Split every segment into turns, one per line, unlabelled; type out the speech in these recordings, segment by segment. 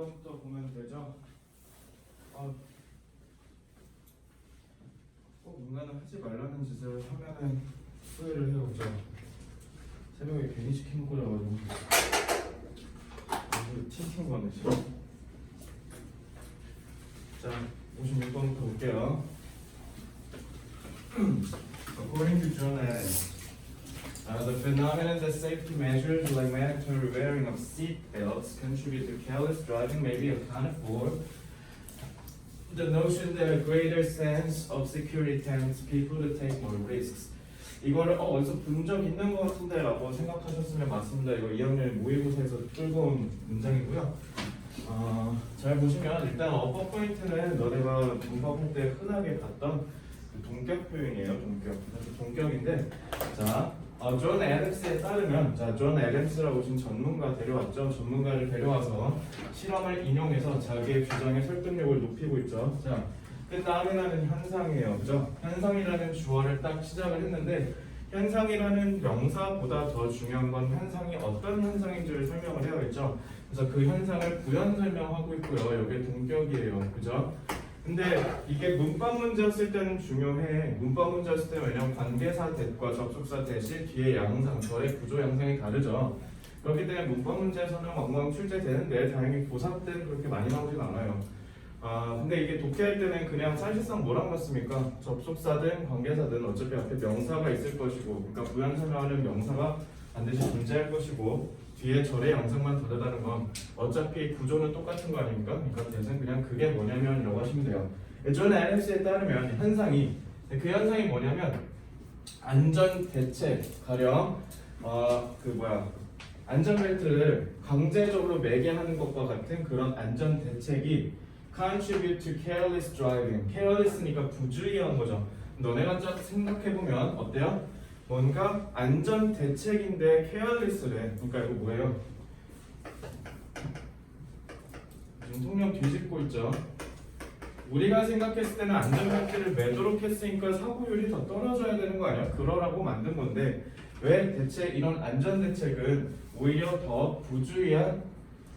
6번부터 보면 되죠. 꼭 인간은 하지 말라는 짓을 하면은 후회를 해요, 그죠? 새벽에 괜히 시키는 거라 가지고 팅팅 거네 지금. 자, 56번부터 볼게요. According to John Adams, the phenomenon that safety measures like mandatory wearing of seat belts contribute to careless driving may be accounted for. The notion that a greater sense of security tempts people to take more risks. 이거를 어디서 본 적 있는 것 같은데 라고 생각하셨으면 맞습니다. 이거 2학년 모의고사에서 끌고 온 문장이고요. 잘 보시면 일단 어법 포인트는 너네가 문법할 때 흔하게 봤던 동격 표현이에요. 동격인데, 자, 존 애덤스에 따르면, 자, 존 애덤스라고 지금 전문가 데려왔죠. 전문가를 데려와서 실험을 인용해서 자기의 주장의 설득력을 높이고 있죠. 자, 그 다음에 나는 현상이에요. 그죠? 현상이라는 주어를 딱 시작을 했는데, 현상이라는 명사보다 더 중요한 건 현상이 어떤 현상인지를 설명을 해야겠죠. 그래서 그 현상을 부연 설명하고 있고요. 이게 동격이에요. 그죠? 근데 이게 문법 문제였을 때는 중요해. 문법 문제였을 때 왜냐면 관계사 대과 접속사 대시 뒤에 양상, 절의 구조 양상이 다르죠. 그렇기 때문에 문법 문제에서는 왕왕 출제되는데 다행히 고사 때는 그렇게 많이 나오진 않아요. 근데 이게 독해할 때는 그냥 사실상 뭐랑 같습니까? 접속사든 관계사든 어차피 앞에 명사가 있을 것이고, 그러니까 부연 설명하는 명사가 반드시 존재할 것이고, 뒤에 절의 양상만 다르다는 건 어차피 구조는 똑같은 거 아닙니까? 그러니까 대신 그냥 그게 뭐냐면 라고 하시면 돼요. 존 애덤스에 따르면 현상이, 그 현상이 뭐냐면 안전 대책, 가령 안전벨트를 강제적으로 매게 하는 것과 같은 그런 안전 대책이 contribute to careless driving. careless니까 부주의한 거죠. 너네가 쫙 생각해보면 어때요? 뭔가 안전 대책인데 careless래. 그러니까 이거 뭐예요? 지금 통념 뒤집고 있죠. 우리가 생각했을 때는 안전벨트를 매도록 했으니까 사고율이 더 떨어져야 되는 거 아니야? 그러라고 만든 건데 왜 대체 이런 안전 대책은 오히려 더 부주의한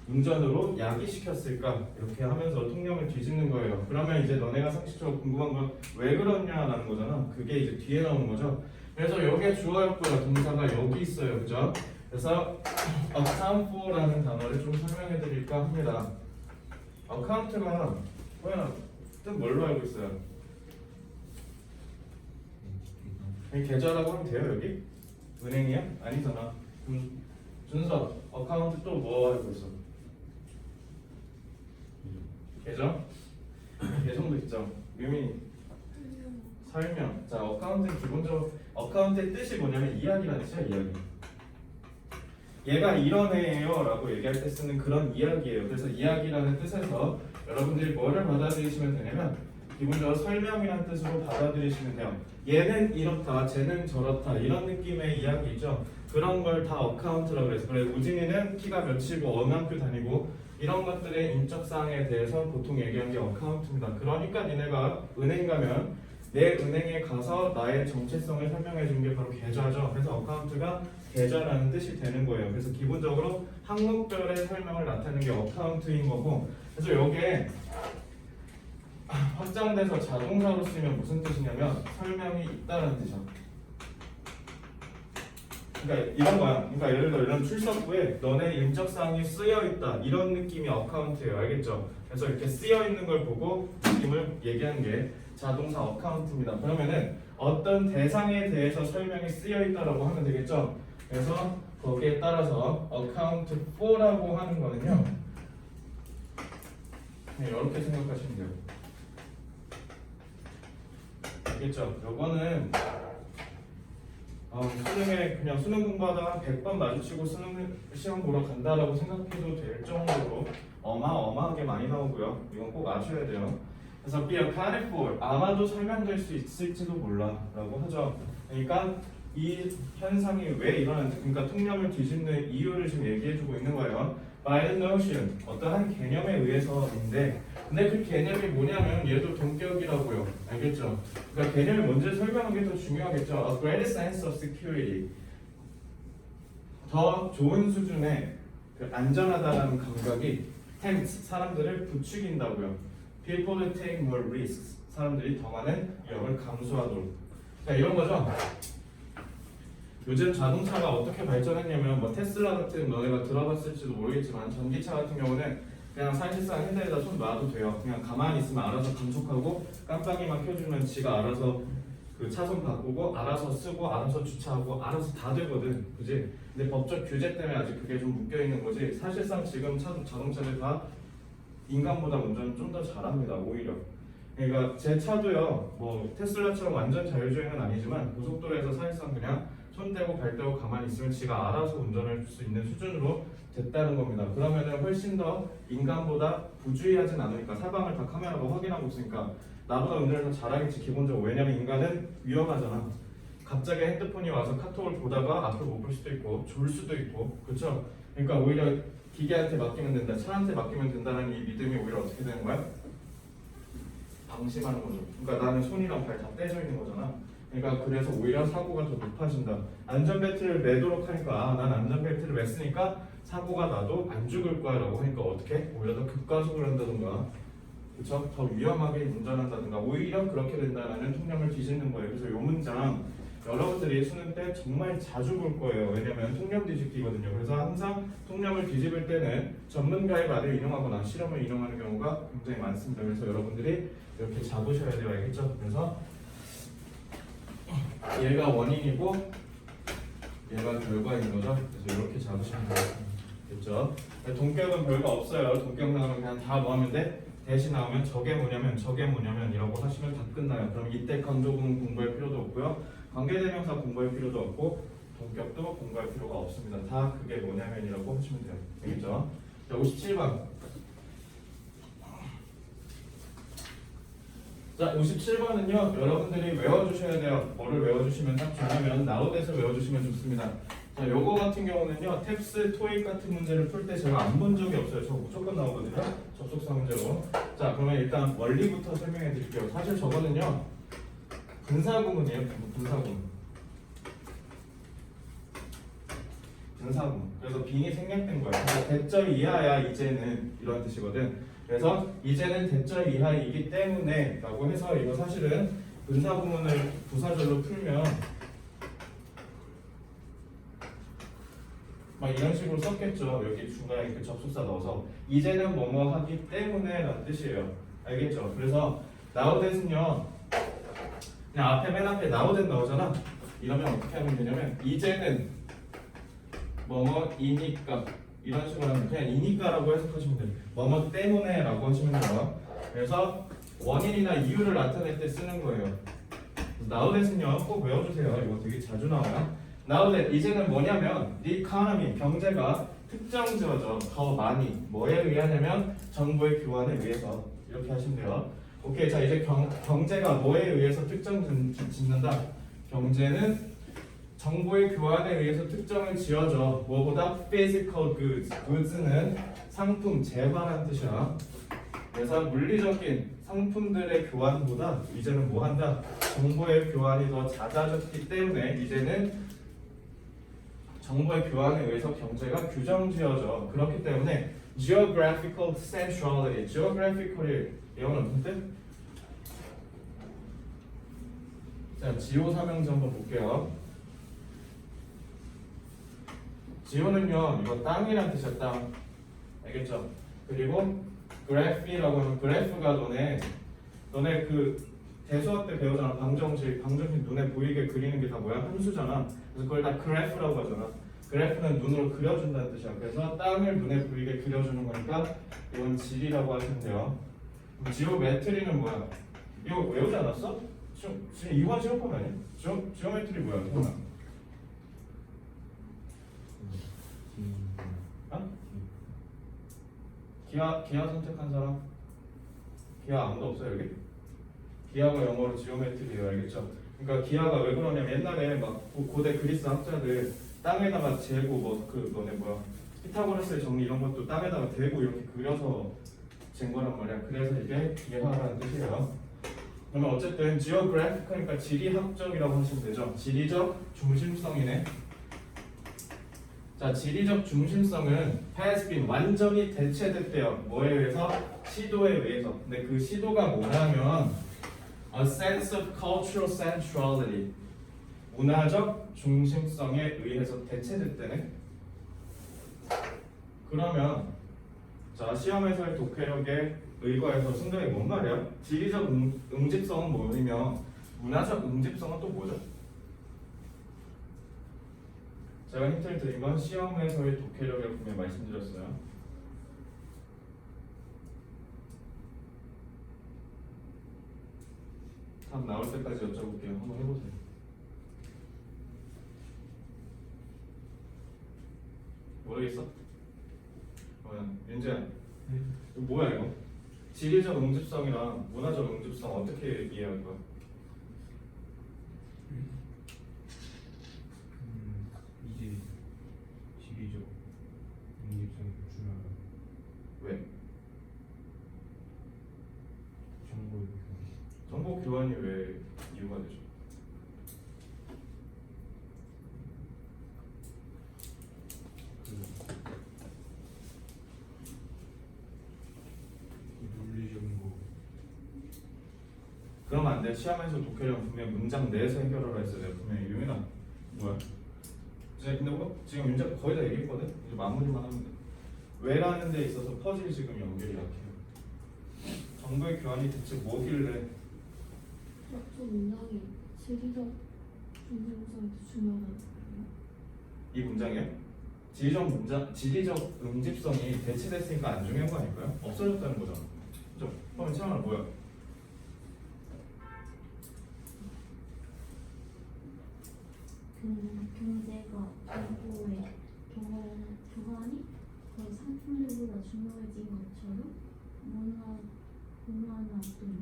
운전으로 야기시켰을까? 이렇게 하면서 통념을 뒤집는 거예요. 그러면 이제 너네가 상식적으로 궁금한 건 왜 그러냐라는 거잖아. 그게 이제 뒤에 나오는 거죠. 그래서 여기에 주어였고요. 동사가 여기 있어요. 그죠? 그래서 account for라는 단어를 좀 설명해 드릴까 합니다. account가 뜻 뭘로 알고 있어요? 계좌라고 하면 돼요, 여기? 은행이야? 아니잖아. 준서, account 또 뭐 알고 있어? 계정? 계정도 있죠. 유민이 설명. 자, 어카운트는 기본적으로 어카운트의 뜻이 뭐냐면 이야기라는 뜻이야. 이야기. 얘가 이런 애예요 라고 얘기할 때 쓰는 그런 이야기예요. 그래서 이야기라는 뜻에서 여러분들이 뭐를 받아들이시면 되냐면 기본적으로 설명이라는 뜻으로 받아들이시면 돼요. 얘는 이렇다, 쟤는 저렇다 이런 느낌의 이야기죠. 그런 걸 다 어카운트라고 해서. 그래, 우진이는 키가 몇이고 어느 학교 다니고 이런 것들의 인적사항에 대해서 보통 얘기하는 게 어카운트입니다. 그러니까 니네가 은행 가면 내 은행에 가서 나의 정체성을 설명해 주는 게 바로 계좌죠. 그래서 어카운트가 계좌라는 뜻이 되는 거예요. 그래서 기본적으로 항목별의 설명을 나타내는 게 어카운트인 거고, 그래서 여기에 확장돼서 자동사로 쓰면 무슨 뜻이냐면 설명이 있다는 뜻이야. 그러니까 이런 거야. 그러니까 예를 들어 이런 출석부에 너네 인적사항이 쓰여 있다 이런 느낌이 어카운트예요. 알겠죠? 그래서 이렇게 쓰여 있는 걸 보고 느낌을 얘기하는 게 자동사 어카운트입니다. 그러면은 어떤 대상에 대해서 설명이 쓰여 있다라고 하면 되겠죠? 그래서 거기에 따라서 account for라고 하는 거는요. 이렇게 생각하시면 돼요. 알겠죠? 요거는 수능에 그냥 수능 공부하다가 100번 마주치고 수능 시험 보러 간다라고 생각해도 될 정도로 어마어마하게 많이 나오고요. 이건 꼭 아셔야 돼요. 그래서 be accounted for, 아마도 설명될 수 있을지도 몰라 라고 하죠. 그러니까 이 현상이 왜 일어나는지, 그러니까 통념을 뒤집는 이유를 지금 얘기해주고 있는 거예요. by the notion, 어떠한 개념에 의해서인데, 근데 그 개념이 뭐냐면 얘도 동격이라고요. 알겠죠? 그러니까 개념을 먼저 설명하는 게 더 중요하겠죠. A greater sense of security, 더 좋은 수준의 그 안전하다라는 감각이 tempt 사람들을 부추긴다고요. people take more risks 사람들이 더 많은 위험을 감수하도록. 자, 이런 거죠. 요즘 자동차가 어떻게 발전했냐면 뭐 테슬라 같은 너네가 들어봤을지도 모르겠지만 전기차 같은 경우는 그냥 사실상 핸들에다 손 놔도 돼요. 그냥 가만히 있으면 알아서 감속하고 깜빡이만 켜주면 지가 알아서 그 차선 바꾸고 알아서 쓰고 알아서 주차하고 알아서 다 되거든, 그지? 근데 법적 규제 때문에 아직 그게 좀 묶여 있는 거지. 사실상 지금 자동차들 다 인간보다 운전 좀 더 잘합니다, 오히려. 그러니까 제 차도요, 뭐 테슬라처럼 완전 자율주행은 아니지만 고속도로에서 사실상 그냥 손 떼고 발 떼고 가만히 있으면 지가 알아서 운전할 수 있는 수준으로 됐다는 겁니다. 그러면은 훨씬 더 인간보다 부주의하진 않으니까 사방을 다 카메라가 확인하고 있으니까 나보다 운전을 더 잘하겠지 기본적으로. 왜냐면 인간은 위험하잖아. 갑자기 핸드폰이 와서 카톡을 보다가 앞을 못 볼 수도 있고 졸 수도 있고, 그렇죠? 그러니까 오히려 기계한테 맡기면 된다, 차한테 맡기면 된다는 이 믿음이 오히려 어떻게 되는 거야? 방심하는 거죠. 그러니까 나는 손이랑 발 다 떼져 있는 거잖아. 그러니까 그래서 오히려 사고가 더 높아진다. 안전벨트를 매도록 하니까 난 안전벨트를 맸으니까 사고가 나도 안 죽을 거야 라고 하니까 어떻게? 오히려 더 급가속을 한다든가, 그쵸? 더 위험하게 운전한다든가 오히려 그렇게 된다는 통념을 뒤집는 거예요. 그래서 이 문장 여러분들이 수능 때 정말 자주 볼 거예요. 왜냐면 통념 뒤집기거든요. 그래서 항상 통념을 뒤집을 때는 전문가의 말을 인용하거나 실험을 인용하는 경우가 굉장히 많습니다. 그래서 여러분들이 이렇게 잡으셔야 돼요. 알겠죠? 그래서 얘가 원인이고 얘가 결과인 거죠. 그래서 이렇게 잡으시면 돼요. 됐죠? 동격은 별거 없어요. 동격 나오면 그냥 다 뭐 하면 돼? 대신 나오면 저게 뭐냐면 이라고 하시면 다 끝나요. 그럼 이때 강조구문 공부할 필요도 없고요. 관계대명사 공부할 필요도 없고 동격도 공부할 필요가 없습니다. 다 그게 뭐냐면이라고 하시면 돼요. 알겠죠? 자, 57번. 자, 57번은요 여러분들이 외워주셔야 돼요. 뭐를 외워주시면 딱 좋냐면 나우댓을 외워주시면 좋습니다. 자, 요거 같은 경우는요 탭스, 토익 같은 문제를 풀 때 제가 안 본 적이 없어요. 저 무조건 나오거든요, 접속사 문제로. 자, 그러면 일단 원리부터 설명해 드릴게요. 사실 저거는요 분사구문이에요. 분사구문. 그래서 빙이 생략된 거예요. 그래서 대절 이하야 이제는 이런 뜻이거든. 그래서 이제는 대절 이하이기 때문에 라고 해서 이거 사실은 분사구문을 부사절로 풀면 막 이런 식으로 썼겠죠. 여기 중간에 그 접속사 넣어서 이제는 뭐뭐 하기 때문에 라는 뜻이에요. 알겠죠? 그래서 나우댓은요 그냥 앞에 맨 앞에 나우댓 나오잖아. 이러면 어떻게 하면 되냐면 이제는 뭐뭐이니까 이런 식으로 하면 그냥 이니까라고 해석하시면 돼요. 뭐뭐 때문에 라고 하시면 돼요. 그래서 원인이나 이유를 나타낼 때 쓰는 거예요. 나우댓은요 꼭 외워주세요. 이거 되게 자주 나와요. 나우댓 이제는 뭐냐면 the economy 경제가 특정지어져 더 많이 뭐에 의하냐면 정보의 교환에 의해서 이렇게 하시면 돼요. 오케이, 자 이제 경제가 뭐에 의해서 특정 짓는다. 경제는 정보의 교환에 의해서 특정을 지어져. 뭐보다 physical goods. goods는 상품, 재화라는 뜻이야. 그래서 물리적인 상품들의 교환보다 이제는 뭐 한다? 정보의 교환이 더 잦아졌기 때문에 이제는 정보의 교환에 의해서 경제가 규정지어져. 그렇기 때문에 geographical centrality. geographical이 영어는 무슨 뜻? 자, 지오 삼형제 한번 볼게요. 지오는요 이거 땅이란 뜻이야. 땅. 알겠죠? 그리고 그래피라고 하면 그래프가 너네 그 대수학 때 배우잖아. 방정식 눈에 보이게 그리는 게 다 뭐야? 함수잖아. 그래서 그걸 다 그래프라고 하잖아. 그래프는 눈으로 그려준다는 뜻이야. 그래서 땅을 눈에 보이게 그려주는 거니까 이건 질이라고 하시면 돼요. 지오메트리는 뭐야? 이거 외우지 않았어? 지금 이화 실험법 아니야? 지오메트리 뭐야? 태어나. 기하 선택한 사람? 기하 아무도 없어요 여기? 기하가 영어로 지오메트리예요. 알겠죠? 그러니까 기하가 왜 그러냐면 옛날에 막 고대 그리스 학자들 땅에다가 재고 너네 뭐야 피타고라스의 정리 이런 것도 땅에다가 대고 이렇게 그려서 잰 거란 말이야. 그래서 이게 기하라는 뜻이에요. 그러면 어쨌든 지오그래픽하니까 지리학적이라고 하시면 되죠. 지리적 중심성이네. 자, 지리적 중심성은 has been 완전히 대체됐대요. 뭐에 의해서? 시도에 의해서. 근데 그 시도가 뭐냐면 a sense of cultural centrality. 문화적 중심성에 의해서 대체됐대네. 그러면 자, 시험에서의 독해력에 의거해서 순정이 뭔 말이야? 지리적 응집성은 뭐냐면 문화적 응집성은 또 뭐죠? 제가 힌트를 드린 건 시험에서의 독해력을 분명히 말씀드렸어요. 답 나올 때까지 여쭤볼게요. 한번 해보세요. 모르겠어? 그러면 윤재야, 이거 뭐야 이거? 지리적 응집성이랑 문화적 응집성 어떻게 이해할 거야?
이제 지리적 응집성이 중요하다.
왜?
정보의
정보 교환이 왜 이유가 되죠?
물리적인 거.
그러면 안 돼. 시험에서 독해력 분명 문장 내에서 해결하라 했어. 내가 분명히 유민아 뭐야? 근데 뭐 지금 문제 거의 다 얘기했거든. 이제 마무리만 하면 돼. 왜라는 데 있어서 퍼즐이 지금 연결이 약해요. 정보의 교환이 대체 뭐길래?
좀 문장이 지리적 중심성이 더 중요하다는 거예요?
이 문장이요? 지리적 응집성이 대체됐으니까 안 중요한 거 아닐까요? 없어졌다는 거잖아. 그죠? 그러면 채원아 뭐야?
경제가 정보의 교환이 거의 상품들보다 중요해진 것처럼 문화나 어떤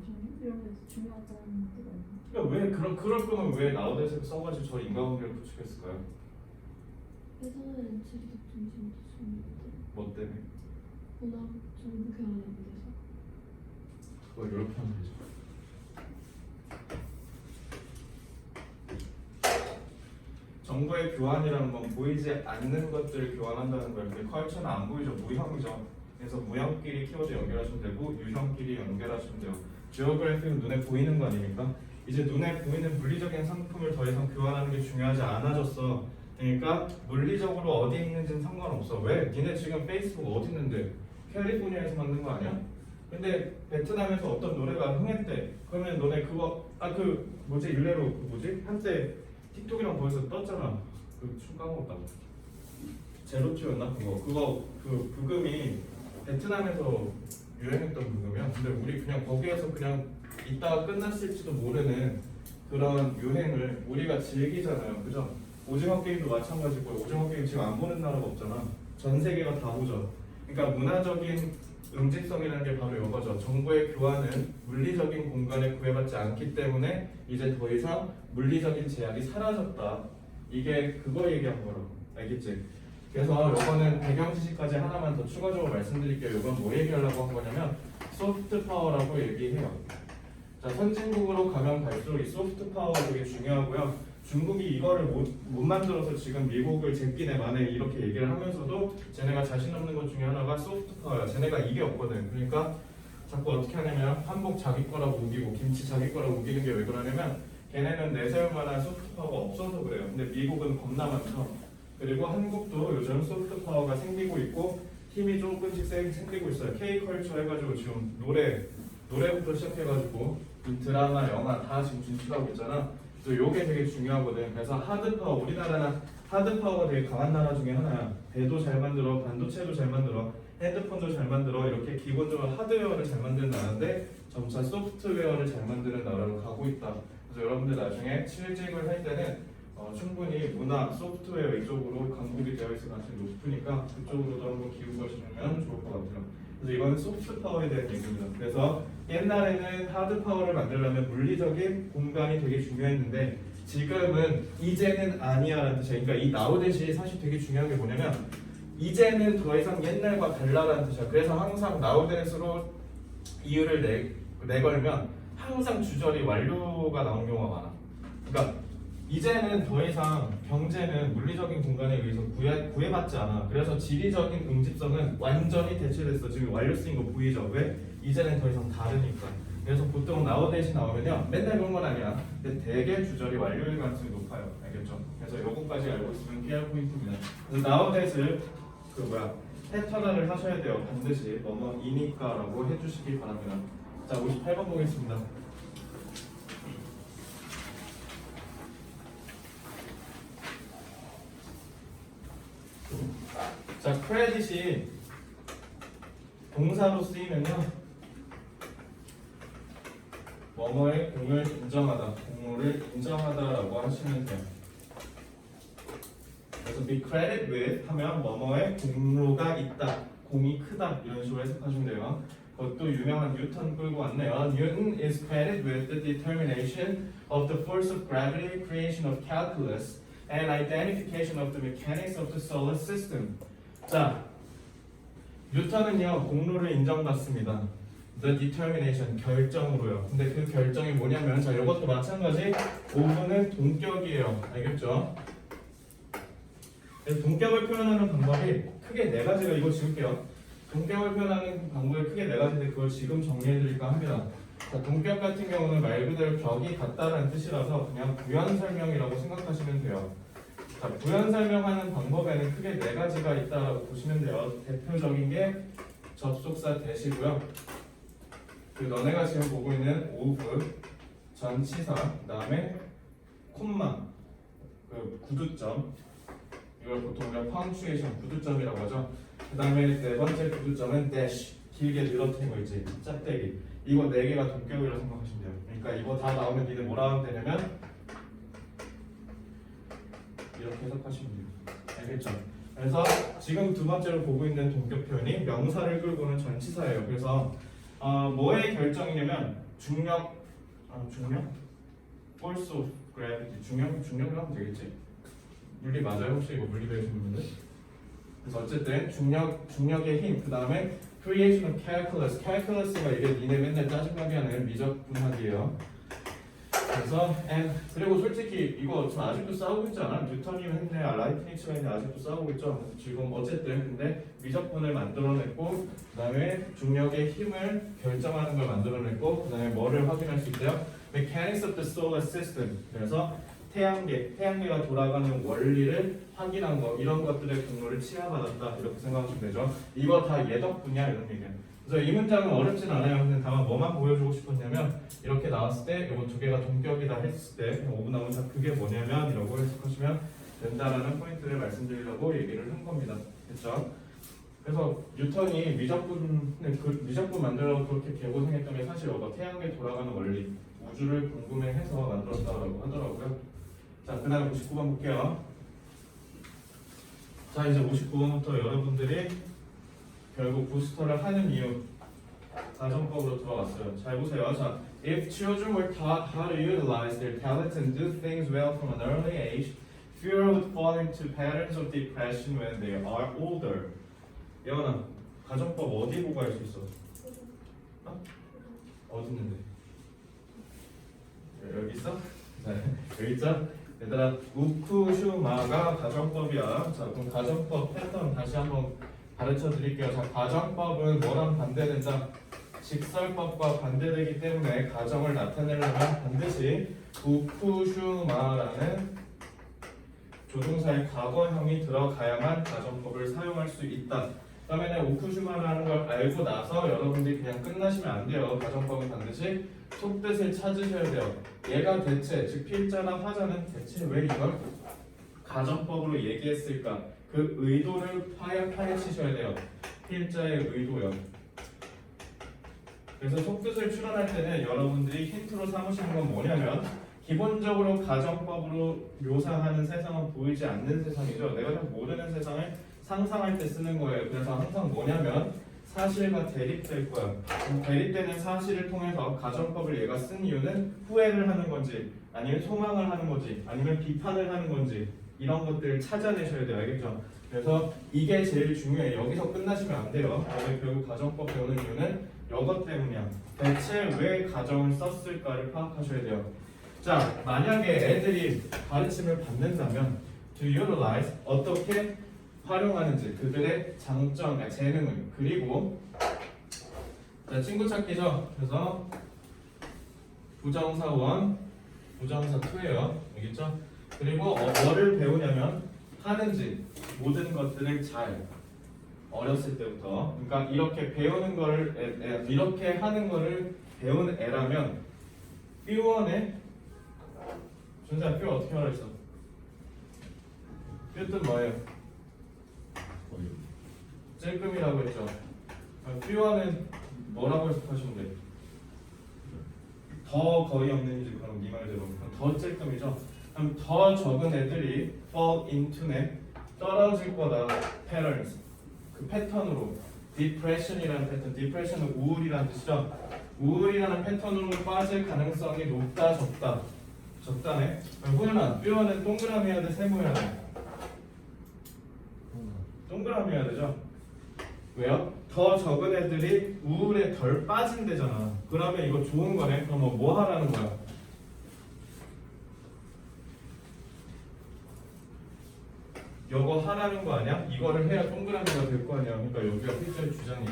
경영 이런 게 중요하다는 게 맞나요?
그러니까 왜 그럴 거면 왜 나우데스크 써가지고 저 인과관계를 구축했을까요?
회사는 지리적 중심이 더 중요한데
뭐 때문에?
문화 정보 교환에 대해서
그걸 이렇게 하면 되죠. 정보의 교환이라는 건 보이지 않는 것들을 교환한다는 거예요. 근데 컬처는 안 보이죠. 무형이죠. 그래서 무형끼리 키워드 연결하시면 되고 유형끼리 연결하시면 돼요. 지오그래피는 눈에 보이는 거 아닙니까? 이제 눈에 보이는 물리적인 상품을 더 이상 교환하는 게 중요하지 않아졌어. 그러니까 물리적으로 어디에 있는지는 상관없어. 왜? 니네 지금 페이스북 어디 있는데? 캘리포니아에서 만든 거 아니야? 근데 베트남에서 어떤 노래가 흥했대. 그러면 너네 그거 뭐지 일례로 한때 틱톡이랑 거기서 떴잖아. 그 춤 까먹었다. 제로투였나 그거 그 부금이 베트남에서 유행했던 부금이야. 근데 우리 그냥 거기에서 그냥 이따가 끝났을지도 모르는 그런 유행을 우리가 즐기잖아요. 그죠? 오징어 게임도 마찬가지고 오징어 게임 지금 안 보는 나라가 없잖아. 전 세계가 다 보죠. 그러니까 문화적인 응집성이라는 게 바로 이거죠. 정보의 교환은 물리적인 공간에 구애받지 않기 때문에 이제 더 이상 물리적인 제약이 사라졌다. 이게 그거 얘기한 거라고. 알겠지? 그래서 이거는 배경 지식까지 하나만 더 추가적으로 말씀드릴게요. 이건 뭐 얘기하려고 한 거냐면 소프트 파워라고 얘기해요. 자, 선진국으로 가면 갈수록 이 소프트 파워가 되게 중요하고요. 중국이 이거를 못 만들어서 지금 미국을 제끼네 마네 이렇게 얘기를 하면서도 쟤네가 자신 없는 것 중에 하나가 소프트 파워야. 쟤네가 이게 없거든. 그러니까 자꾸 어떻게 하냐면 한복 자기 거라고 우기고 김치 자기 거라고 우기는 게 왜 그러냐면 걔네는 내세울 만한 소프트 파워가 없어서 그래요. 근데 미국은 겁나 많죠. 그리고 한국도 요즘 소프트 파워가 생기고 있고 힘이 조금씩 생기고 있어요. K컬처 해가지고 지금 노래부터 시작해가지고 드라마, 영화 다 지금 진출하고 있잖아. 그래서 요게 되게 중요하거든. 그래서 하드 파워, 우리나라는 하드 파워가 되게 강한 나라 중에 하나야. 배도 잘 만들어, 반도체도 잘 만들어, 핸드폰도 잘 만들어. 이렇게 기본적으로 하드웨어를 잘 만드는 나라인데 점차 소프트웨어를 잘 만드는 나라로 가고 있다. 그래서 여러분들 나중에 취직을 할 때는 충분히 문화, 소프트웨어 이쪽으로 강국이 되어 있을 가능성이 높으니까 그쪽으로도 한번 기울여주시면 좋을 것 같아요. 그래서 이건 소프트 파워에 대한 얘기입니다. 그래서 옛날에는 하드 파워를 만들려면 물리적인 공간이 되게 중요했는데 지금은 이제는 아니야라는 뜻이야. 그러니까 이 나우댓이 사실 되게 중요한 게 뭐냐면 이제는 더 이상 옛날과 달라라는 뜻이야. 그래서 항상 나우댓으로 이유를 내걸면 항상 주절이 완료가 나온 경우가 많아. 그러니까 이제는 더 이상 경제는 물리적인 공간에 의해서 구애받지 않아. 그래서 지리적인 응집성은 완전히 대체됐어. 지금 완료 쓰인 거 보이죠? 왜? 이제는 더 이상 다르니까. 그래서 보통 nowadays 나오면요, 맨날 그런 건 아니야. 근데 대개 주절이 완료일 가능성이 높아요. 알겠죠? 그래서 요거까지 알고 있으면 PR 포인트입니다. 그래서 nowadays를 패턴화를 하셔야 돼요. 반드시 뭐뭐이니까라고 해주시기 바랍니다. 자, 58번 보겠습니다. 자, 크레딧이 동사로 쓰이면요, 뭐뭐의 공을 인정하다, 공로를 인정하다라고 하시면 돼요. 그래서 be credited with 하면 뭐뭐의 공로가 있다, 공이 크다 이런 식으로 해석하시면 돼요. 그것도 유명한 뉴턴 끌고 왔네요. Newton is credited with the determination of the force of gravity, creation of calculus, and identification of the mechanics of the solar system. 자, 뉴턴은요 공로를 인정받습니다. The determination 결정으로요. 근데 그 결정이 뭐냐면, 자, 이것도 마찬가지. 오분은 동격이에요. 알겠죠? 그래서 동격을 표현하는 방법이 크게 네 가지가, 이거 지울게요. 동격을 표현하는 방법이 크게 네 가지인데 그걸 지금 정리해드릴까 합니다. 자, 동격 같은 경우는 말 그대로 격이 같다라는 뜻이라서 그냥 부연 설명이라고 생각하시면 돼요. 자, 부연 설명하는 방법에는 크게 네 가지가 있다라고 보시면 돼요. 대표적인 게 접속사 대시고요. 그 너네가 지금 보고 있는 of, 전치사, 그 다음에 콤마, 그 구두점, 이걸 보통 우리가 punctuation 구두점이라고 하죠. 그 다음에 네 번째 구두점은 dash, 길게 늘어뜨린 거 있지, 짝대기. 이거 네 개가 동격이라고 생각하시면 돼요. 그러니까 이거 다 나오면 니네 뭐라 하면 되냐면 이렇게 해석하시면 돼요. 알겠죠? 그래서 지금 두 번째로 보고 있는 동격 표현이 명사를 끌고는 전치사예요. 그래서 뭐의 결정이냐면 중력, force of gravity, 중력이라고 하면 되겠지? 물리 맞아요? 혹시 이거 물리 배우신 분들? 그래서 어쨌든 중력의 힘, 그 다음에 creation of calculus, calculus가 이게 니네 맨날 짜증나게 하는 미적분학이에요. 그래서 그리고 솔직히 이거 지금 아직도 싸우고 있지 않아? 뉴턴이 했네, 라이프니츠가 했네, 아직도 싸우고 있죠. 지금 어쨌든 근데 미적분을 만들어냈고, 그 다음에 중력의 힘을 결정하는 걸 만들어냈고, 그 다음에 뭐를 확인할 수 있대요? Mechanics of the solar system. 그래서 태양계가 돌아가는 원리를 확인한 거, 이런 것들의 공로를 치하받았다 이렇게 생각하시면 되죠. 이거 다 얘 덕분이야 이런 얘기예요. 그래서 이 문장은 어렵진 않아요. 근데 다만 뭐만 보여주고 싶었냐면, 이렇게 나왔을 때 이거 두 개가 동격이다 했을 때 그냥 5분 나오면 자 그게 뭐냐면 이라고 해석하시면 된다라는 포인트를 말씀드리려고 얘기를 한 겁니다. 그렇죠? 그래서 뉴턴이 미적분 만들어 그렇게 개고생했던 게 사실 이거 태양계 돌아가는 원리, 우주를 궁금해해서 만들었다고 하더라고요. 자, 그 다음에 59번 볼게요. 자, 이제 59번부터 여러분들이 결국 부스터를 하는 이유 가정법으로 들어갔어요. 잘 보세요. 자, if children were taught how to utilize their talents and do things well from an early age, fewer would fall into patterns of depression when they are older. 예원아, 가정법 어디 보고 할 수 있어? 어디 있는데? 여기 있어? 네, 여기 있죠? 얘들아, 우쿠슈마가 가정법이야. 자, 그럼 가정법 패턴 다시 한번 가르쳐 드릴게요. 자, 가정법은 뭐랑 반대된다? 직설법과 반대되기 때문에 가정을 나타내려면 반드시 우쿠슈마라는 조동사의 과거형이 들어가야만 가정법을 사용할 수 있다. 그다음에 우쿠슈마라는 걸 알고 나서 여러분들이 그냥 끝나시면 안 돼요. 가정법은 반드시 속뜻을 찾으셔야 돼요. 얘가 대체, 즉 필자나 화자는 대체 왜 이걸 가정법으로 얘기했을까? 그 의도를 파헤치셔야 돼요. 필자의 의도요. 그래서 속뜻을 추론할 때는 여러분들이 힌트로 삼으시는 건 뭐냐면, 기본적으로 가정법으로 묘사하는 세상은 보이지 않는 세상이죠. 내가 잘 모르는 세상을 상상할 때 쓰는 거예요. 그래서 항상 뭐냐면 사실과 대립될 거야. 대립되는 사실을 통해서 가정법을 얘가 쓴 이유는 후회를 하는 건지, 아니면 소망을 하는 건지, 아니면 비판을 하는 건지, 이런 것들을 찾아내셔야 돼요. 알겠죠? 그래서 이게 제일 중요해요. 여기서 끝나시면 안 돼요. 여기 결국 가정법 배우는 이유는 이것 때문이야. 대체 왜 가정을 썼을까를 파악하셔야 돼요. 자, 만약에 애들이 가르침을 받는다면 to utilize 어떻게 활용하는지 그들의 장점, 재능을 그리고 자, 친구 찾기죠. 그래서 부정사 1, 부정사 2예요. 알겠죠? 그리고 뭐를 배우냐면 하는지 모든 것들을 잘 어렸을 때부터 그러니까 이렇게 배우는 거를 이렇게 하는 거를 배운 애라면 삐원에 준수야 삐 어떻게 하라 했어? 삐 뜻 뭐예요? 찔끔이라고 했죠. 삐원은 뭐라고 해석하시면 돼요? 더 거의 없는지 그럼 네 말대로 더 찔끔이죠. 그럼 더 적은 애들이 fall into네 떨어질 거다 patterns 그 패턴으로 depression이라는 패턴 depression은 우울이라는 뜻이죠. 우울이라는 패턴으로 빠질 가능성이 높다 적다 적다네. 그럼 후연아 삐어는 동그라미 해야 돼 세모 해야 돼? 동그라미 해야 되죠. 왜요? 더 적은 애들이 우울에 덜 빠진대잖아. 그러면 이거 좋은 거네. 그럼 뭐 하라는 거야? 이거 하라는 거 아니야? 이거를 해야 동그라미가 될 거 아니야. 그러니까 여기가 필자의 주장이야.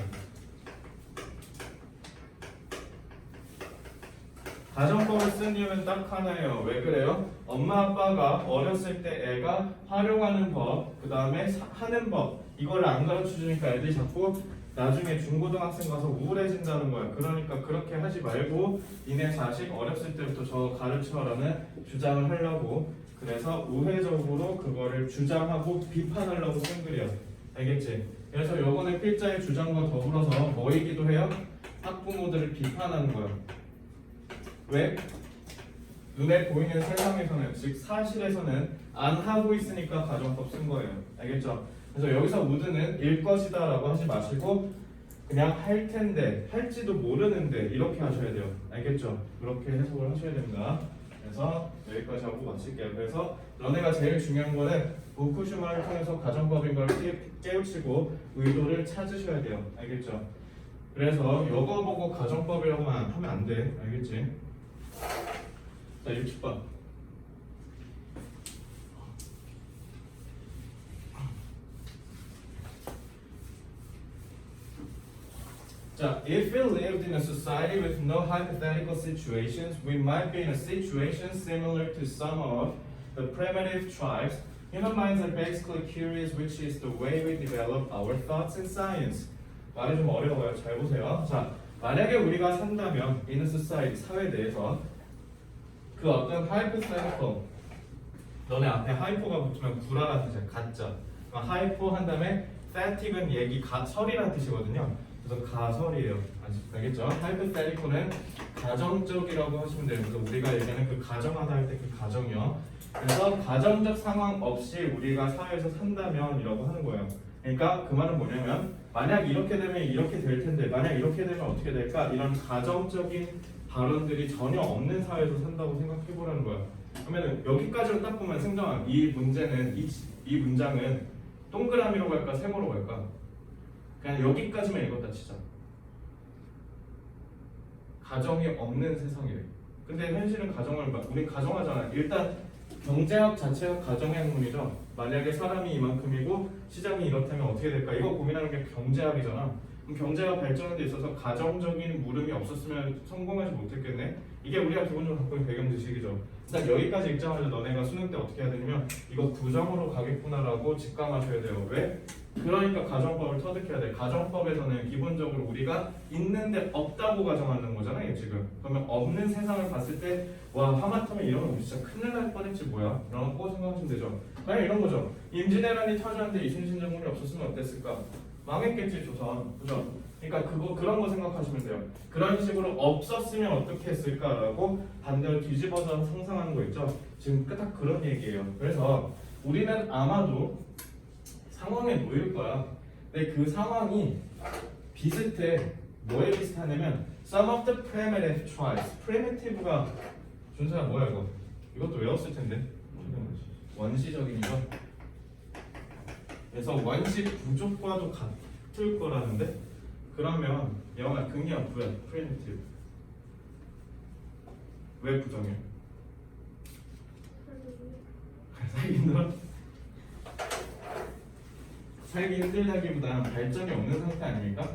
가정법을 쓴 이유는 딱 하나예요. 왜 그래요? 엄마 아빠가 어렸을 때 애가 활용하는 법, 그 다음에 하는 법 이거를 안 가르쳐 주니까 애들이 자꾸 나중에 중고등학생 가서 우울해진다는 거야. 그러니까 그렇게 하지 말고 니네 자식 어렸을 때부터 저 가르쳐라는 주장을 하려고 그래서 우회적으로 그거를 주장하고 비판하려고 쓴 글이야. 알겠지? 그래서 요거는 필자의 주장과 더불어서 뭐이기도 해요? 학부모들을 비판하는 거야. 왜? 눈에 보이는 세상에서는 즉 사실에서는 안 하고 있으니까 가정법 쓴 거예요. 알겠죠? 그래서 여기서 would는 일 것이다 라고 하지 마시고 그냥 할 텐데 할지도 모르는데 이렇게 하셔야 돼요. 알겠죠? 그렇게 해석을 하셔야 됩니다. 그래서 여기까지 하고 마칠게요. 그래서 너네가 제일 중요한 거는 후쿠시마를 통해서 가정법인 걸 깨우치고 의도를 찾으셔야 돼요. 알겠죠? 그래서 이거 보고 가정법이라고 하면 안 돼. 알겠지? 자, 60번. 자, if we lived in a society with no hypothetical situations, we might be in a situation similar to some of the primitive tribes. Human minds are basically curious, which is the way we develop our thoughts in science. 말이 좀 어려워요. 잘 보세요. 자, 만약에 우리가 산다면 in a society, 사회 내에서 그 어떤 hypothetical 너네 앞에 hypo가 붙으면 구라라는 뜻이야. 가짜. hypo 한 다음에 static은 얘기, 설이라는 뜻이거든요. 그래서 가설이에요. 알겠죠? hypothetical은 가정적이라고 하시면 돼요. 그래서 우리가 얘기하는 그 가정하다 할 때 그 가정이요. 그래서 가정적 상황 없이 우리가 사회에서 산다면 이라고 하는 거예요. 그러니까 그 말은 뭐냐면 만약 이렇게 되면 이렇게 될 텐데 만약 이렇게 되면 어떻게 될까? 이런 가정적인 발언들이 전혀 없는 사회에서 산다고 생각해 보라는 거야. 그러면 여기까지로 딱 보면 승정아 이 문제는 이 문장은 동그라미로 갈까 세모로 갈까? 그냥 여기까지만 읽었다 치자. 가정이 없는 세상이래. 근데 현실은 우리 가정하잖아. 일단 경제학 자체가 가정의 학문이죠. 만약에 사람이 이만큼이고 시장이 이렇다면 어떻게 될까? 이거 고민하는 게 경제학이잖아. 그럼 경제가 발전하는 데 있어서 가정적인 물음이 없었으면 성공하지 못했겠네. 이게 우리가 기본적으로 갖고 있는 배경 지식이죠. 일단 여기까지 읽자마자 너네가 수능 때 어떻게 해야 되냐면 이거 부정으로 가겠구나라고 직감하셔야 돼요. 왜? 그러니까 가정법을 터득해야 돼. 가정법에서는 기본적으로 우리가 있는데 없다고 가정하는 거잖아요 지금. 그러면 없는 세상을 봤을 때 와 하마터면 이러면 우리 진짜 큰일 날 뻔했지 뭐야 라고 생각하시면 되죠. 그냥 이런 거죠. 임진왜란이 터졌는데 이순신 장군이 없었으면 어땠을까? 망했겠지 조선. 그죠? 그러니까 그런 거 생각하시면 돼요. 그런 식으로 없었으면 어떻게 했을까라고 반대로 뒤집어서 상상하는 거 있죠. 지금 딱 그런 얘기예요. 그래서 우리는 아마도 상황에 놓일 거야. 근데 그 상황이 비슷해. 뭐에 비슷하냐면 some of the primitive tribes. primitive가 준서야 뭐야 이거? 이것도 외웠을 텐데. 원시적인이죠. 그래서 원시 부족과도 같을 거라는데 그러면 영어가 긍이야 부야 primitive 왜 부정해? 살기 힘들어? 살기 힘들다기보단 발전이 없는 상태 아닙니까?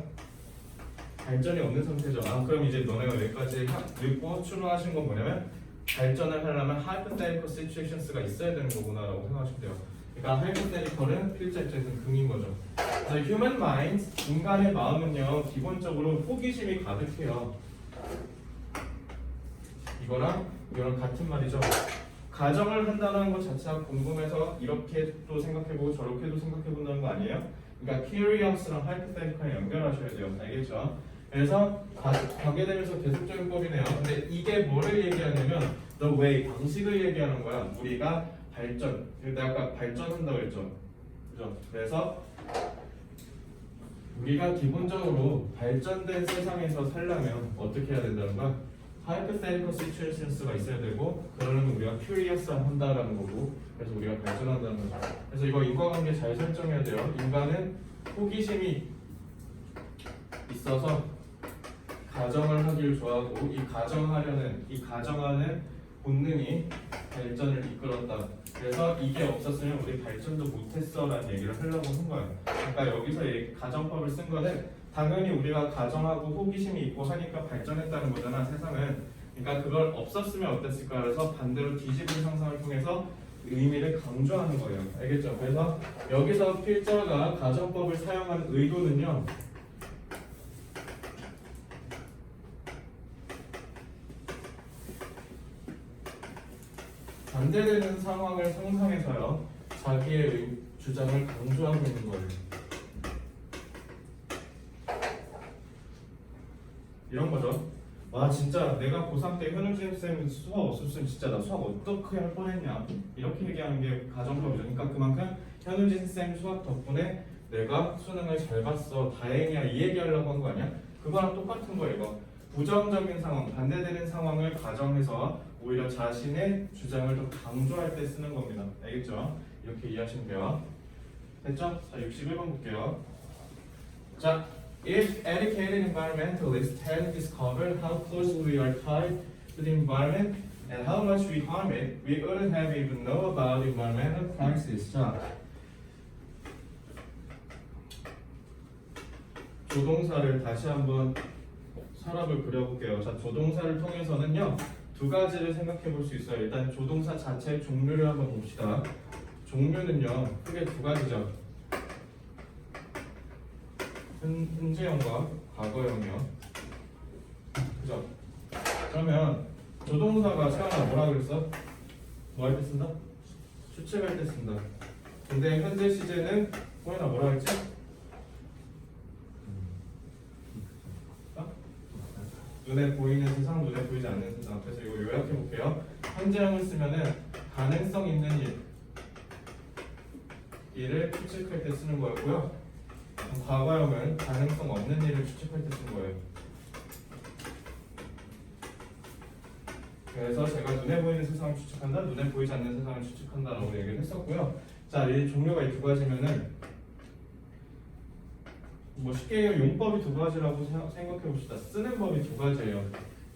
발전이 없는 상태죠. 아 그럼 이제 너네가 여기까지 읽고 추론하신 건 뭐냐면 발전을 하려면 hypothetical situations가 있어야 되는 거구나라고 생각하시면 돼요. 그러니까 hypothetical은 필자 입장에서는 긍인 거죠. The human mind, 인간의 마음은요 기본적으로 호기심이 가득해요. 이거랑 같은 말이죠. 가정을 한다는 것 자체가 궁금해서 이렇게도 생각해보고 저렇게도 생각해본다는 거 아니에요? 그러니까 curious랑 hypothetical을 연결하셔야 돼요. 알겠죠? 그래서 관계되면서 계속적인 법이네요. 근데 이게 뭐를 얘기하냐면 the way, 방식을 얘기하는 거야. 우리가 발전, 내가 아까 발전한다고 했죠. 그죠? 그래서 우리가 기본적으로 발전된 세상에서 살려면 어떻게 해야 된다는 거야? hypothetical situations가 있어야 되고 그러려면 우리가 curious 한다라는 거고 그래서 우리가 발전한다는 거죠. 그래서 이거 인과관계 잘 설정해야 돼요. 인간은 호기심이 있어서 가정을 하기를 좋아하고 이 가정하는 본능이 발전을 이끌었다. 그래서 이게 없었으면 우리 발전도 못했어라는 얘기를 하려고 한 거예요. 그러니까 여기서 가정법을 쓴 거는 당연히 우리가 가정하고 호기심이 있고 하니까 발전했다는 거잖아 세상은. 그러니까 그걸 없었으면 어땠을까 그래서 반대로 뒤집은 상상을 통해서 의미를 강조하는 거예요. 알겠죠? 그래서 여기서 필자가 가정법을 사용한 의도는요. 반대되는 상황을 상상해서요 자기의 주장을 강조하고 있는 거예요. 이런 거죠. 와 진짜 내가 고3 때 현우진 쌤 수학 없었으면 진짜 나 수학 어떻게 할 뻔했냐 이렇게 얘기하는 게 가정법이죠. 그러니까 그만큼 현우진 쌤 수학 덕분에 내가 수능을 잘 봤어 다행이야 이 얘기하려고 한 거 아니야? 그거랑 똑같은 거예요. 이거 부정적인 상황, 반대되는 상황을 가정해서 오히려 자신의 주장을 더 강조할 때 쓰는 겁니다. 알겠죠? 이렇게 이해하시면 돼요. 됐죠? 자, 61번 볼게요. 자, if educated environmentalists had discovered how closely we are tied to the environment and how much we harm it, we wouldn't have even know about the environmental crisis. 자, 조동사를 다시 한번 서랍을 그려볼게요. 자, 조동사를 통해서는요 두 가지를 생각해 볼 수 있어요. 일단 조동사 자체의 종류를 한번 봅시다. 종류는요 크게 두 가지죠. 현재형과 과거형이요. 그죠? 그러면 조동사가 채원아 뭐라 그랬어? 뭐 할 때 쓴다? 추측할 때 쓴다. 근데 현재 시제는 호연아 뭐라 했지? 눈에 보이는 세상, 눈에 보이지 않는 세상. 그래서 이거 요약해 볼게요. 현재형을 쓰면은 가능성 있는 일을 추측할 때 쓰는 거였고요. 과거형은 가능성 없는 일을 추측할 때 쓰는 거예요. 그래서 제가 눈에 보이는 세상을 추측한다, 눈에 보이지 않는 세상을 추측한다라고 얘기를 했었고요. 자, 이 종류가 이 두 가지면은 뭐 쉽게 용법이 두 가지라고 생각해 봅시다. 쓰는 법이 두 가지예요.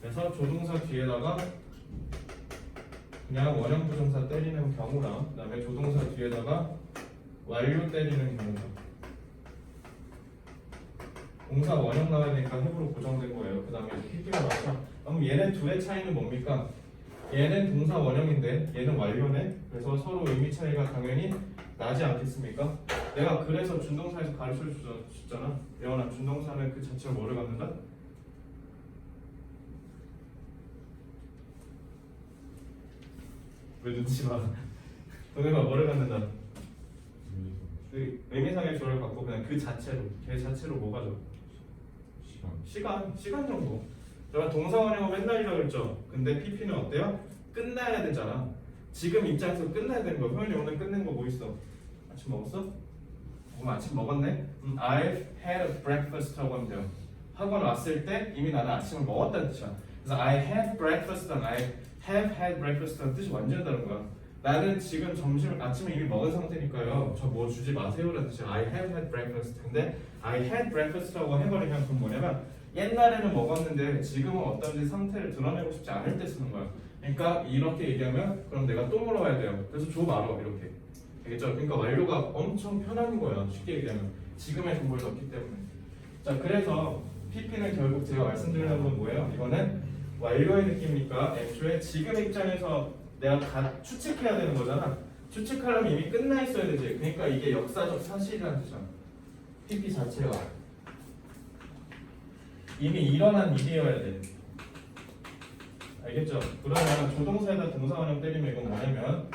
그래서 조동사 뒤에다가 그냥 원형 부정사 때리는 경우랑 그다음에 조동사 뒤에다가 완료 때리는 경우가 동사 원형 나와야 되니까 heb으로 고정된 거예요. 그다음에 PP가 나왔죠. 그럼 얘네 둘의 차이는 뭡니까? 얘는 동사 원형인데 얘는 완료네. 그래서 서로 의미 차이가 당연히 나지 않겠습니까? 내가 그래서 준동사에서 가르쳐 줬잖아. 예원아, 준동사는 그 자체로 뭐를 갖는다? 왜 눈치 봐? 너네가 뭐를 갖는다? 의미상의 조를 갖고 그냥 그 자체로, 걔 자체로 뭐 가져? 시간 정도. 제가 동사 원형은 맨날 이라고 죠 근데 PP는 어때요? 끝나야 되잖아. 지금 입장에서 끝나야 되는 거야. 효연이 오늘 끝낸 거 뭐 있어? 아침 먹었어? 아침 먹었네? I've had a breakfast 하고 하면 돼요. 학원 왔을 때 이미 나는 아침을 먹었다는 뜻이야. 그래서 I had breakfast랑 I have had breakfast라는 뜻이 완전히 다른 거야. 나는 지금 아침에 이미 먹은 상태니까요. 저 뭐 주지 마세요라는 뜻이 I have had breakfast. 근데 I had breakfast라고 해버리면 그건 뭐냐면 옛날에는 먹었는데 지금은 어떤지 상태를 드러내고 싶지 않을 때 쓰는 거야. 그러니까 이렇게 얘기하면 그럼 내가 또 물어봐야 돼요. 그래서 줘 말어 이렇게. 알겠죠? 그러니까 완료가 엄청 편한 거야. 쉽게 얘기하면 지금의 정보를 넣기 때문에. 자, 그래서 PP는 결국 제가 말씀드리는 건 뭐예요? 이거는 완료의 느낌이니까 애초에 지금 입장에서 내가 다 추측해야 되는 거잖아. 추측하려면 이미 끝나 있어야 되지. 그러니까 이게 역사적 사실이라는 뜻이야. PP 자체가 이미 일어난 일이어야 돼. 알겠죠? 그러면 조동사에다 동사원형 때리면 이건 뭐냐면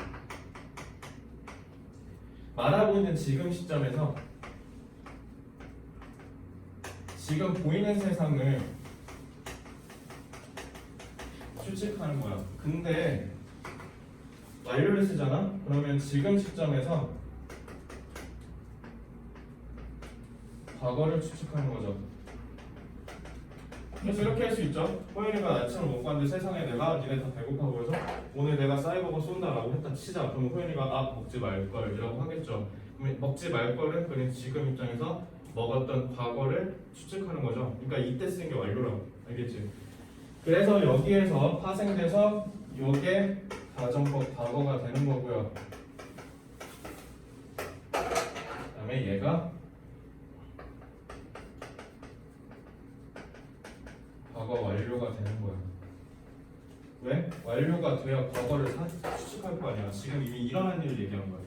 말하고 있는 지금 시점에서 지금 보이는 세상을 추측하는 거야. 근데 완료를 쓰잖아? 그러면 지금 시점에서 과거를 추측하는 거죠. 그래서 이렇게 할 수 있죠. 호연이가 아침을 먹고 왔는데 세상에 내가 니네 다 배고파 보여서 오늘 내가 사이버거 쏜다라고 했다 치자. 그럼 호연이가 먹지 말걸 이라고 하겠죠. 그럼 먹지 말걸은 그냥 지금 입장에서 먹었던 과거를 추측하는 거죠. 그러니까 이때 쓰는 게 완료라고. 알겠지? 그래서 여기에서 파생돼서 요게 가정법 과거가 되는 거고요. 그 다음에 얘가 과거 완료가 되는 거야. 왜? 완료가 돼야 과거를 추측할 거 아니야. 지금 이미 일어난 일을 얘기한 거야.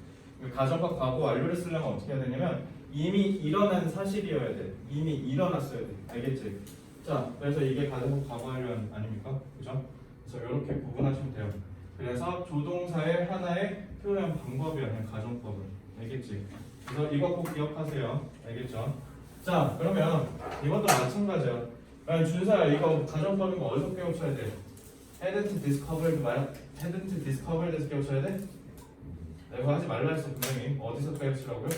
가정법 과거 완료를 쓰려면 어떻게 해야 되냐면 이미 일어난 사실이어야 돼. 이미 일어났어야 돼. 알겠지? 자, 그래서 이게 가정법 과거 완료 아닙니까? 그죠? 그래서 이렇게 구분하시면 돼요. 그래서 조동사의 하나의 표현 방법이야. 그냥 가정법은. 알겠지? 그래서 이거 꼭 기억하세요. 알겠죠? 자, 그러면 이것도 마찬가지야. 준서야, 이거 가정법인 거 어디서 깨우쳐야 돼? hadn't discovered에서 깨우쳐야 돼? 이거 하지 말라 했어 분명히. 어디서 깨우치라고요?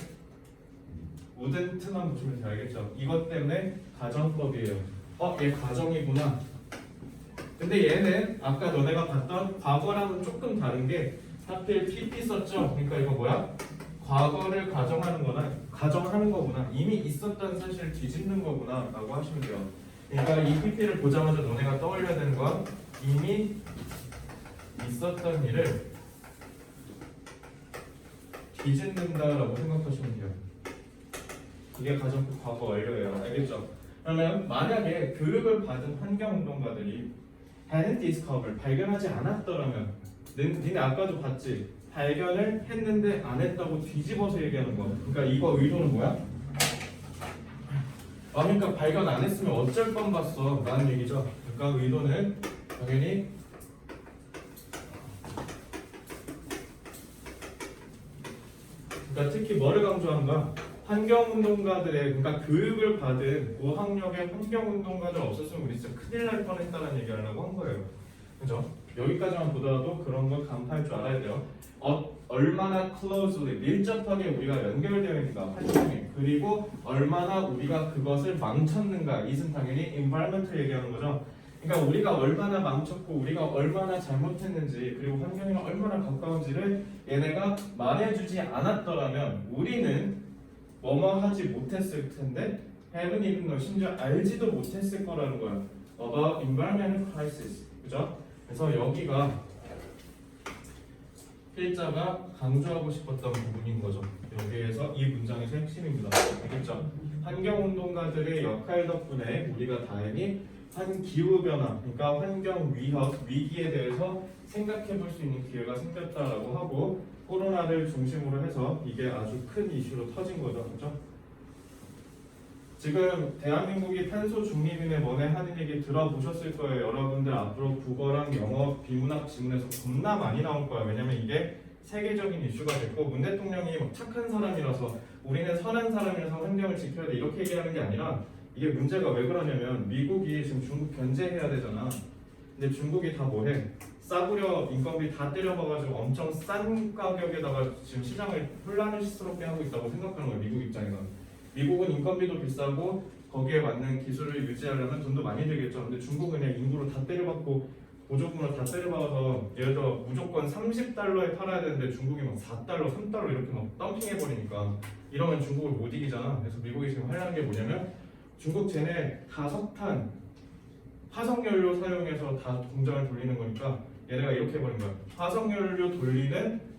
wouldn't만 보시면 돼. 알겠죠? 이것 때문에 가정법이에요. 얘 가정이구나. 근데 얘는 아까 너네가 봤던 과거랑은 조금 다른 게 하필 PP 썼죠? 그러니까 이거 뭐야? 과거를 가정하는 거구나. 이미 있었던 사실을 뒤집는 거구나 라고 하시면 돼요. 그러니까 이 PP를 보자마자 너네가 떠올려야 되는 건 이미 있었던 일을 뒤집는다라고 생각하시면 돼요. 그게 가정법 과거 완료예요. 알겠죠? 그러면 만약에 교육을 받은 환경운동가들이 hadn't discovered, 발견하지 않았더라면 니네 아까도 봤지? 발견을 했는데 안 했다고 뒤집어서 얘기하는 거. 그러니까 이거 의도는 뭐야? 그러니까 발견 안 했으면 어쩔 뻔 봤어 라는 얘기죠. 그러니까 의도는 당연히 그러니까 특히 뭐를 강조하는가? 환경운동가들의 그러니까 교육을 받은 고학력의 환경운동가들 없었으면 우리 진짜 큰일 날 뻔했다는 얘기를 하려고 한 거예요. 그죠? 여기까지만 보더라도 그런 걸 간파할 줄 알아야 돼요. 얼마나 closely, 밀접하게 우리가 연결되어 있는가 환경이, 그리고 얼마나 우리가 그것을 망쳤는가. 이는 당연히 environmental 얘기하는 거죠. 그러니까 우리가 얼마나 망쳤고 우리가 얼마나 잘못했는지 그리고 환경이랑 얼마나 가까운지를 얘네가 말해주지 않았더라면 우리는 뭐뭐 하지 못했을 텐데 haven't even known, 심지어 알지도 못했을 거라는 거야. About environmental crisis. 그죠? 그래서 여기가 필자가 강조하고 싶었던 부분인 거죠. 여기에서 이 문장에서 핵심입니다. 알겠죠? 환경운동가들의 역할 덕분에 우리가 다행히 기후변화, 그러니까 환경 위협, 위기에 대해서 생각해 볼 수 있는 기회가 생겼다라고 하고 코로나를 중심으로 해서 이게 아주 큰 이슈로 터진 거죠. 그렇죠? 지금 대한민국이 탄소 중립인의 뭐네 하는 얘기 들어보셨을 거예요. 여러분들 앞으로 국어랑 영어, 비문학 지문에서 겁나 많이 나올 거예요. 왜냐면 이게 세계적인 이슈가 됐고 문 대통령이 막 착한 사람이라서 우리는 선한 사람이라서 환경을 지켜야 돼 이렇게 얘기하는 게 아니라 이게 문제가 왜 그러냐면 미국이 지금 중국 견제해야 되잖아. 근데 중국이 다 뭐해? 싸구려 인건비 다 때려박아가지고 엄청 싼 가격에다가 지금 시장을 혼란스럽게 하고 있다고 생각하는 거예요. 미국 입장에서는. 미국은 인건비도 비싸고 거기에 맞는 기술을 유지하려면 돈도 많이 들겠죠. 근데 중국은 그냥 인구로 다 때려박고 보조금으로 다 때려박아서 예를 들어 무조건 30달러에 팔아야 되는데 중국이 막 4달러, 3달러 이렇게 막 덤핑해버리니까 이러면 중국을 못 이기잖아. 그래서 미국이 지금 하려는 게 뭐냐면 중국 쟤네 다 석탄, 화석연료 사용해서 다 공장을 돌리는 거니까 얘네가 이렇게 해버린 거야. 화석연료 돌리는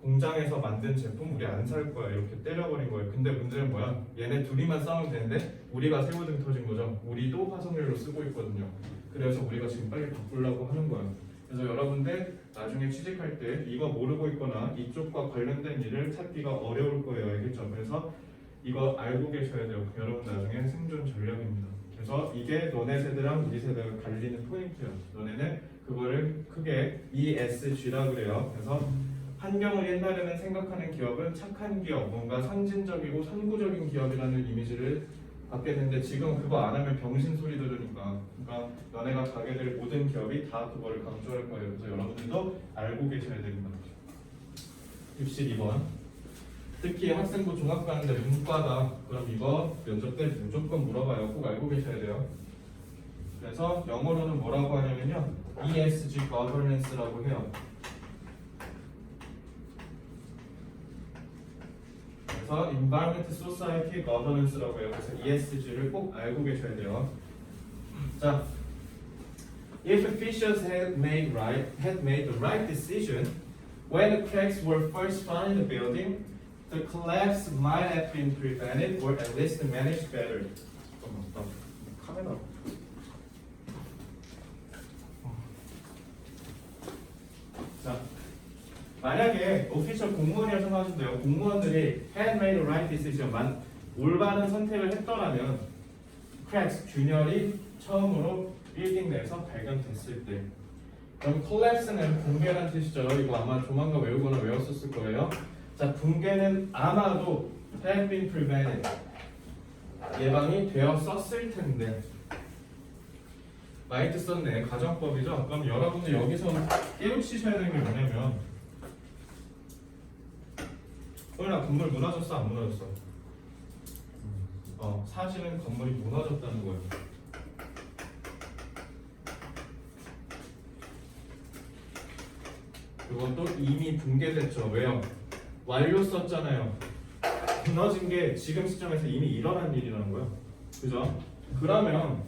공장에서 만든 제품 우리 안 살 거야. 이렇게 때려버린 거예요. 근데 문제는 뭐야? 얘네 둘이만 싸우면 되는데 우리가 새우등 터진 거죠. 우리도 화석연료 쓰고 있거든요. 그래서 우리가 지금 빨리 바꾸려고 하는 거야. 그래서 여러분들 나중에 취직할 때 이거 모르고 있거나 이쪽과 관련된 일을 찾기가 어려울 거예요. 알겠죠? 그래서 이거 알고 계셔야 돼요. 여러분 나중에 생존 전략입니다. 그래서 이게 너네 세대랑 우리 세대가 갈리는 포인트야. 너네는 그거를 크게 ESG라 그래요. 그래서 환경을 옛날에는 생각하는 기업은 착한 기업, 뭔가 선진적이고 선구적인 기업이라는 이미지를 받게 되는데 지금 그거 안 하면 병신 소리 들으니까 그러니까 너네가 가게 될 모든 기업이 다 그거를 강조할 거예요. 그래서 여러분들도 알고 계셔야 됩니다. 62번 특히 학생부 종합 가는데 문과다. 그럼 이거 면접 때 무조건 물어봐요. 꼭 알고 계셔야 돼요. 그래서 영어로는 뭐라고 하냐면요 ESG Governance라고 해요. 그래서 Environment Society Governance라고 해요. 그래서 ESG를 꼭 알고 계셔야 돼요. 자, if officials had made the right decision when the cracks were first found in the building, the collapse might have been prevented or at least managed better. 잠깐만, 카메라. 자. 만약에 오피셜 공무원이라고 생각하시면 돼요. 공무원들이 had made the right decision, 올바른 선택을 했더라면 cracks, 균열이 처음으로 빌딩 내에서 발견됐을 때 그럼 collapse는 붕괴라는 뜻이죠. 이거 아마 조만간 외우거나 외웠었을 거예요. 자, 붕괴는 아마도 have been prevented, 예방이 되었었을 텐데 might 썼네. 가정법이죠. 그럼 여러분들 여기서 깨우치셔야 되는 게 뭐냐면 소연아 건물 무너졌어 안 무너졌어? 사실은 건물이 무너졌다는 거예요. 그것도 이미 붕괴됐죠. 왜요? 완료 썼잖아요. 무너진 게 지금 시점에서 이미 일어난 일이라는 거예요. 그죠? 그러면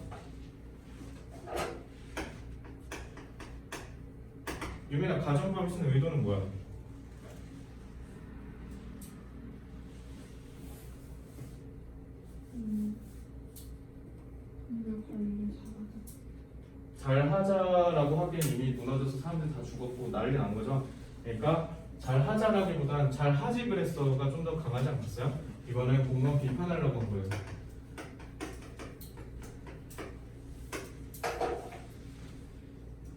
유민아 가정법이 쓰는 의도는 뭐야? 잘하자라고 하기엔 이미 무너져서 사람들이 다 죽었고 난리 난 거죠. 그러니까 잘하자라기보단 잘하지 그랬어가 좀 더 강하지 않겠어요? 이거는 공무원 비판하려고 한 거예요.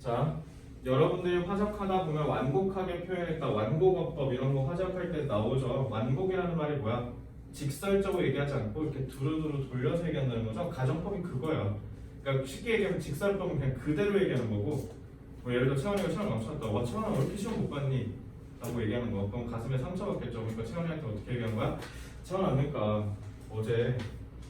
자, 여러분들이 화작하다 보면 완곡하게 표현했다, 완곡어법 이런 거 화작할 때 나오죠. 완곡이라는 말이 뭐야? 직설적으로 얘기하지 않고 이렇게 두루두루 돌려서 얘기한다는 거죠. 가정법이 그거야. 그러니까 쉽게 얘기하면 직설법은 그냥 그대로 얘기하는 거고, 뭐 예를 들어 채원이가 시험 망쳤다. 와 채원아 왜 이렇게 시험 못 봤니? 라고 얘기하는 거. 그럼 가슴에 상처받겠죠. 그러니까 채원이한테 어떻게 얘기한 거야? 채원아 그러니까 어제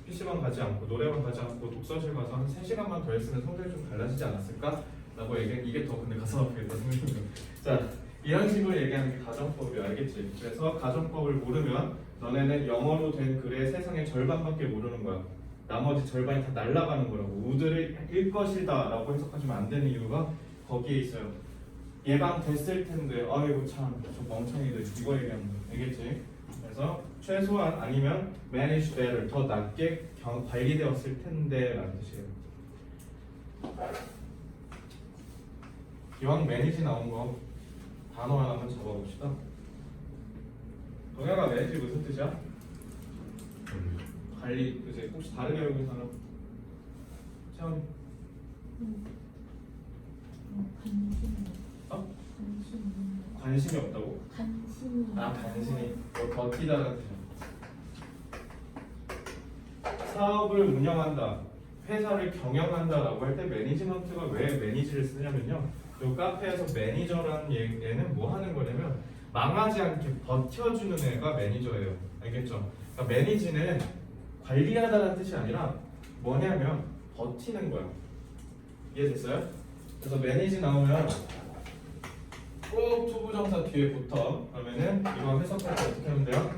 PC방 가지 않고 노래방 가지 않고 독서실 가서 한 3시간만 더 했으면 성적이 좀 달라지지 않았을까? 라고 얘기해. 이게 더 근데 가슴 아프겠다 선생님. 자, 이런 식으로 얘기하는 게 가정법이야. 알겠지? 그래서 가정법을 모르면 너네는 영어로 된 글의 세상의 절반밖에 모르는 거야. 나머지 절반이 다 날아가는 거라고. 우드를 일 것이다 라고 해석하시면 안 되는 이유가 거기에 있어요. 예방됐을 텐데 아이고 참 저 멍청이들 이거 얘기하는 거야. 알겠지? 그래서 최소한 아니면 manage better, 더 낫게 관리되었을 텐데 라는 뜻이에요. 기왕 매니지 나온 거 단어 하나만 잡아봅시다. 동혁아 매니지 무슨 뜻이야? 관리, 그치? 혹시 다르게 알고 있는 사람? 채원이? 관심이 없다고? 관심이 버티다라는 뜻이야. 사업을 운영한다, 회사를 경영한다라고 할 때 매니지먼트가 왜 매니지를 쓰냐면요, 이 카페에서 매니저라는 얘는 뭐 하는 거냐면 망하지 않게 버텨주는 애가 매니저예요. 알겠죠? 그러니까 매니지는 관리하다라는 뜻이 아니라 뭐냐면 버티는 거야. 이해됐어요? 그래서 manage 나오면 꼭 투부정사 뒤에 붙어. 그러면은 이거 해석할 때 어떻게 하면 돼요?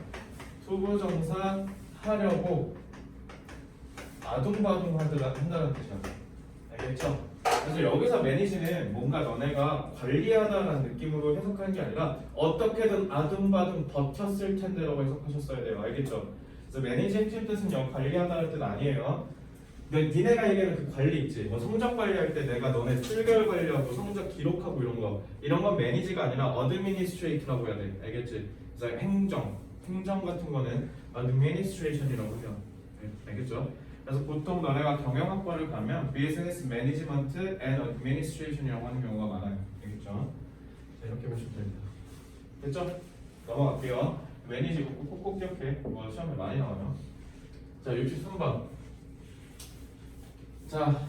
투부정사 하려고 아둥바둥 한다는 뜻이야. 알겠죠? 그래서 여기서 manage는 뭔가 너네가 관리하다라는 느낌으로 해석하는 게 아니라 어떻게든 아둥바둥 버텼을 텐데라고 해석하셨어야 돼요. 알겠죠? 그래서 manage 핵심 뜻은요 관리하다는 뜻 아니에요. 근데 니네가 얘기하는 그 관리 있지. 뭐 성적 관리할 때 내가 너네 출결 관리하고 성적 기록하고 이런 건 manage가 아니라 administrate라고 해야 돼. 알겠지? 그래서 행정 같은 거는 administration이라고 해요. 알겠죠? 그래서 보통 너네가 경영학과를 가면 Business Management and Administration이라고 하는 경우가 많아요. 알겠죠? 자, 이렇게 보시면 됩니다. 됐죠? 넘어갈게요. 매니지 꼭 기억해. 뭐 시험에 많이 나와요. 자, 63번. 자,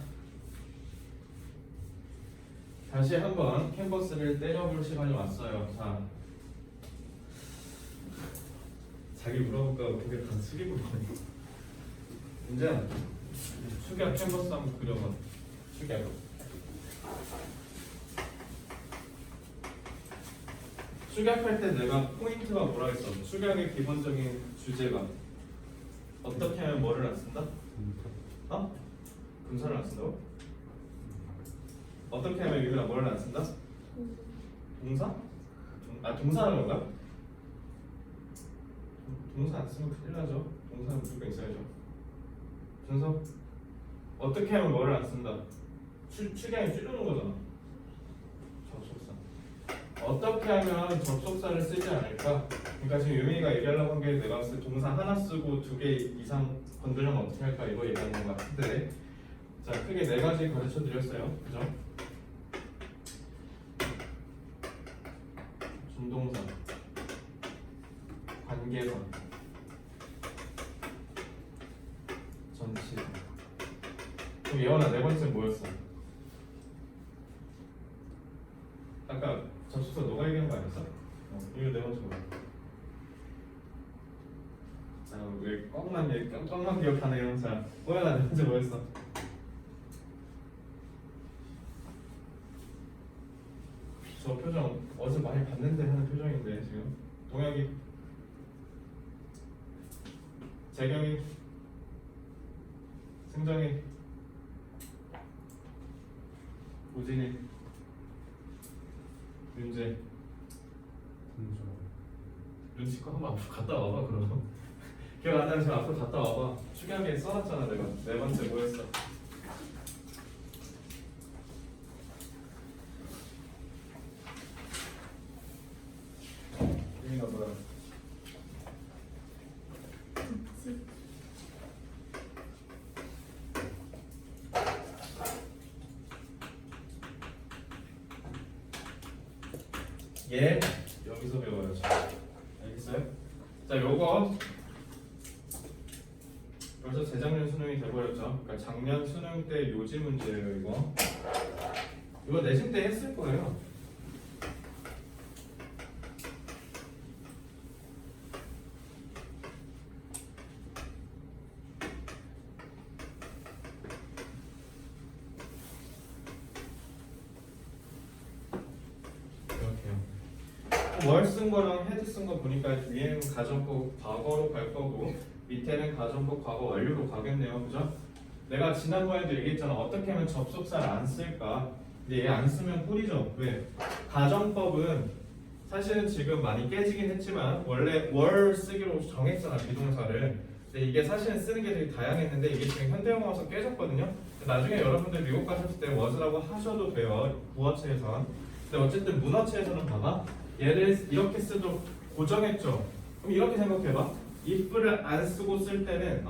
다시 한번 캔버스를 때려볼 시간이 왔어요. 자, 자기 물어볼까 고개 다 숙이고 보네. 이제 축약 캔버스 한번 그려봐. 축약. 축약할 때 내가 포인트가 뭐라 했어? 축약의 기본적인 주제가 어떻게 하면 뭐를 안 쓴다? 어? 분사를 안 쓴다고? 어떻게 하면 유민아 뭐를 안 쓴다? 동사? 동사라는 건가? 동사 안 쓰면 큰일 나죠. 동사는 무조건 있어야죠. 준서? 어떻게 하면 뭐를 안 쓴다? 축약이 줄이는 거잖아. 접속사. 어떻게 하면 접속사를 쓰지 않을까? 그러니까 지금 유민이가 얘기하려고 한 게 내가 봤을 때 동사 하나 쓰고 2개 이상 건드리면 어떻게 할까 이거 얘기하는 것 같은데 자 크게 4가지 가르쳐 드렸어요. 그죠? 준동사 관계사 전치사 그럼 예원아 4번째 뭐였어? 아까 접속사 너가 얘기한 거 아니었어? 이거 4번째 뭐야? 자, 왜 꽉만 기억하네요. 자, 호연아, 현재 뭐였어? 저 표정 어제 많이 봤는데 하는 표정인데 지금 동혁이, 재경이, 승정이, 우진이, 윤재, 눈치껏 한번 앞으로 갔다 와봐 그럼. 기억 안 나면 지금 앞으로 갔다 와봐. 축약에 써놨잖아 내가. 4번째 뭐였어? 유민아 뭐야? 예, 여기서 배워야죠. 알겠어요? 자, 요거 벌써 재작년 수능이 돼버렸죠. 그러니까 작년 수능 때 요지 문제예요. 이거 내신 때 했을 거예요. 월 쓴 거랑 헤드 쓴 거 보니까 위에는 가정법 과거로 갈 거고 밑에는 가정법 과거 완료로 가겠네요. 그죠? 내가 지난번에도 얘기했잖아. 어떻게 하면 접속사를 안 쓸까? 근데 얘 안 쓰면 꿀이죠. 왜? 가정법은 사실은 지금 많이 깨지긴 했지만 원래 월 쓰기로 정했잖아. 비동사를. 근데 이게 사실은 쓰는 게 되게 다양했는데 이게 지금 현대영어 와서 깨졌거든요. 나중에 여러분들 미국 가셨을 때 was라고 하셔도 돼요. 구어체에선. 근데 어쨌든 문어체에서는 봐봐. 얘를 이렇게 쓰도록 고정했죠. 그럼 이렇게 생각해봐. if를 안 쓰고 쓸 때는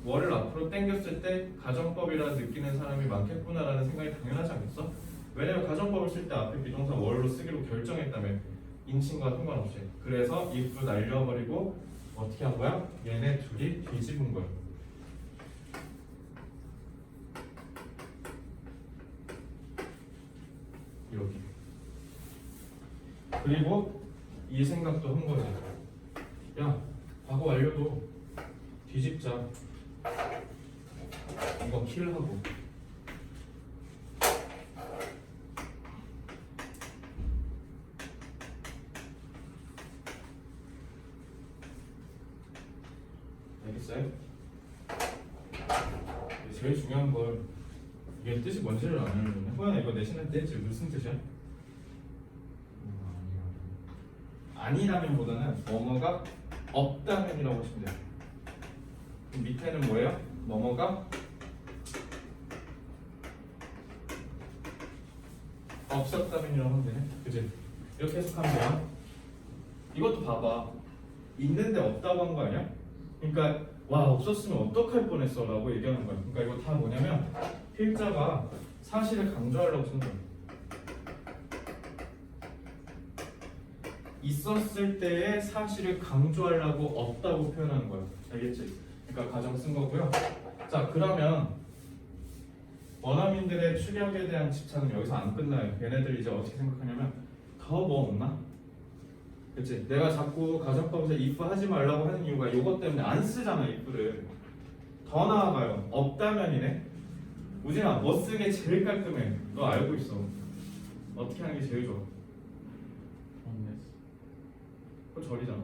월을 앞으로 당겼을 때 가정법이라 느끼는 사람이 많겠구나라는 생각이 당연하지 않겠어? 왜냐면 가정법을 쓸 때 앞에 비동사 월로 쓰기로 결정했다며. 인칭과 상관없이. 그래서 if 날려버리고 어떻게 한 거야? 얘네 둘이 뒤집은 거야. 여기. 그리고 이 생각도 한 거지. 야, 과거 완료도 뒤집자. 이거 킬하고 제일 중요한 걸 이게 뜻이 뭔지를 안 알려주네. 호연아 이거 내신할 때 지금 무슨 뜻이야? 아니라면보다는 뭐뭐가 없다면이라고 하시면 돼요. 그럼 밑에는 뭐예요? 뭐뭐가 없었다면이라고 하면 되네. 그치? 이렇게 해석하면 돼요. 이것도 봐봐. 있는데 없다고 한 거 아니야? 그러니까 와 없었으면 어떡할 뻔했어 라고 얘기하는 거야. 그러니까 이거 다 뭐냐면 필자가 사실을 강조하려고 쓴 거야. 있었을 때의 사실을 강조하려고 없다고 표현하는 거야. 알겠지? 그러니까 가정 쓴 거고요. 자 그러면 원어민들의 추격에 대한 집착은 여기서 안 끝나요. 얘네들 이제 어떻게 생각하냐면 더 뭐 없나? 그치? 내가 자꾸 가정법에서 if 하지 말라고 하는 이유가 이것 때문에 안 쓰잖아 if를. 더 나아가요. 없다면이네. 우진아 뭐 쓰는 게 제일 깔끔해. 너 알고 있어. 어떻게 하는 게 제일 좋아? 그거 절이잖아.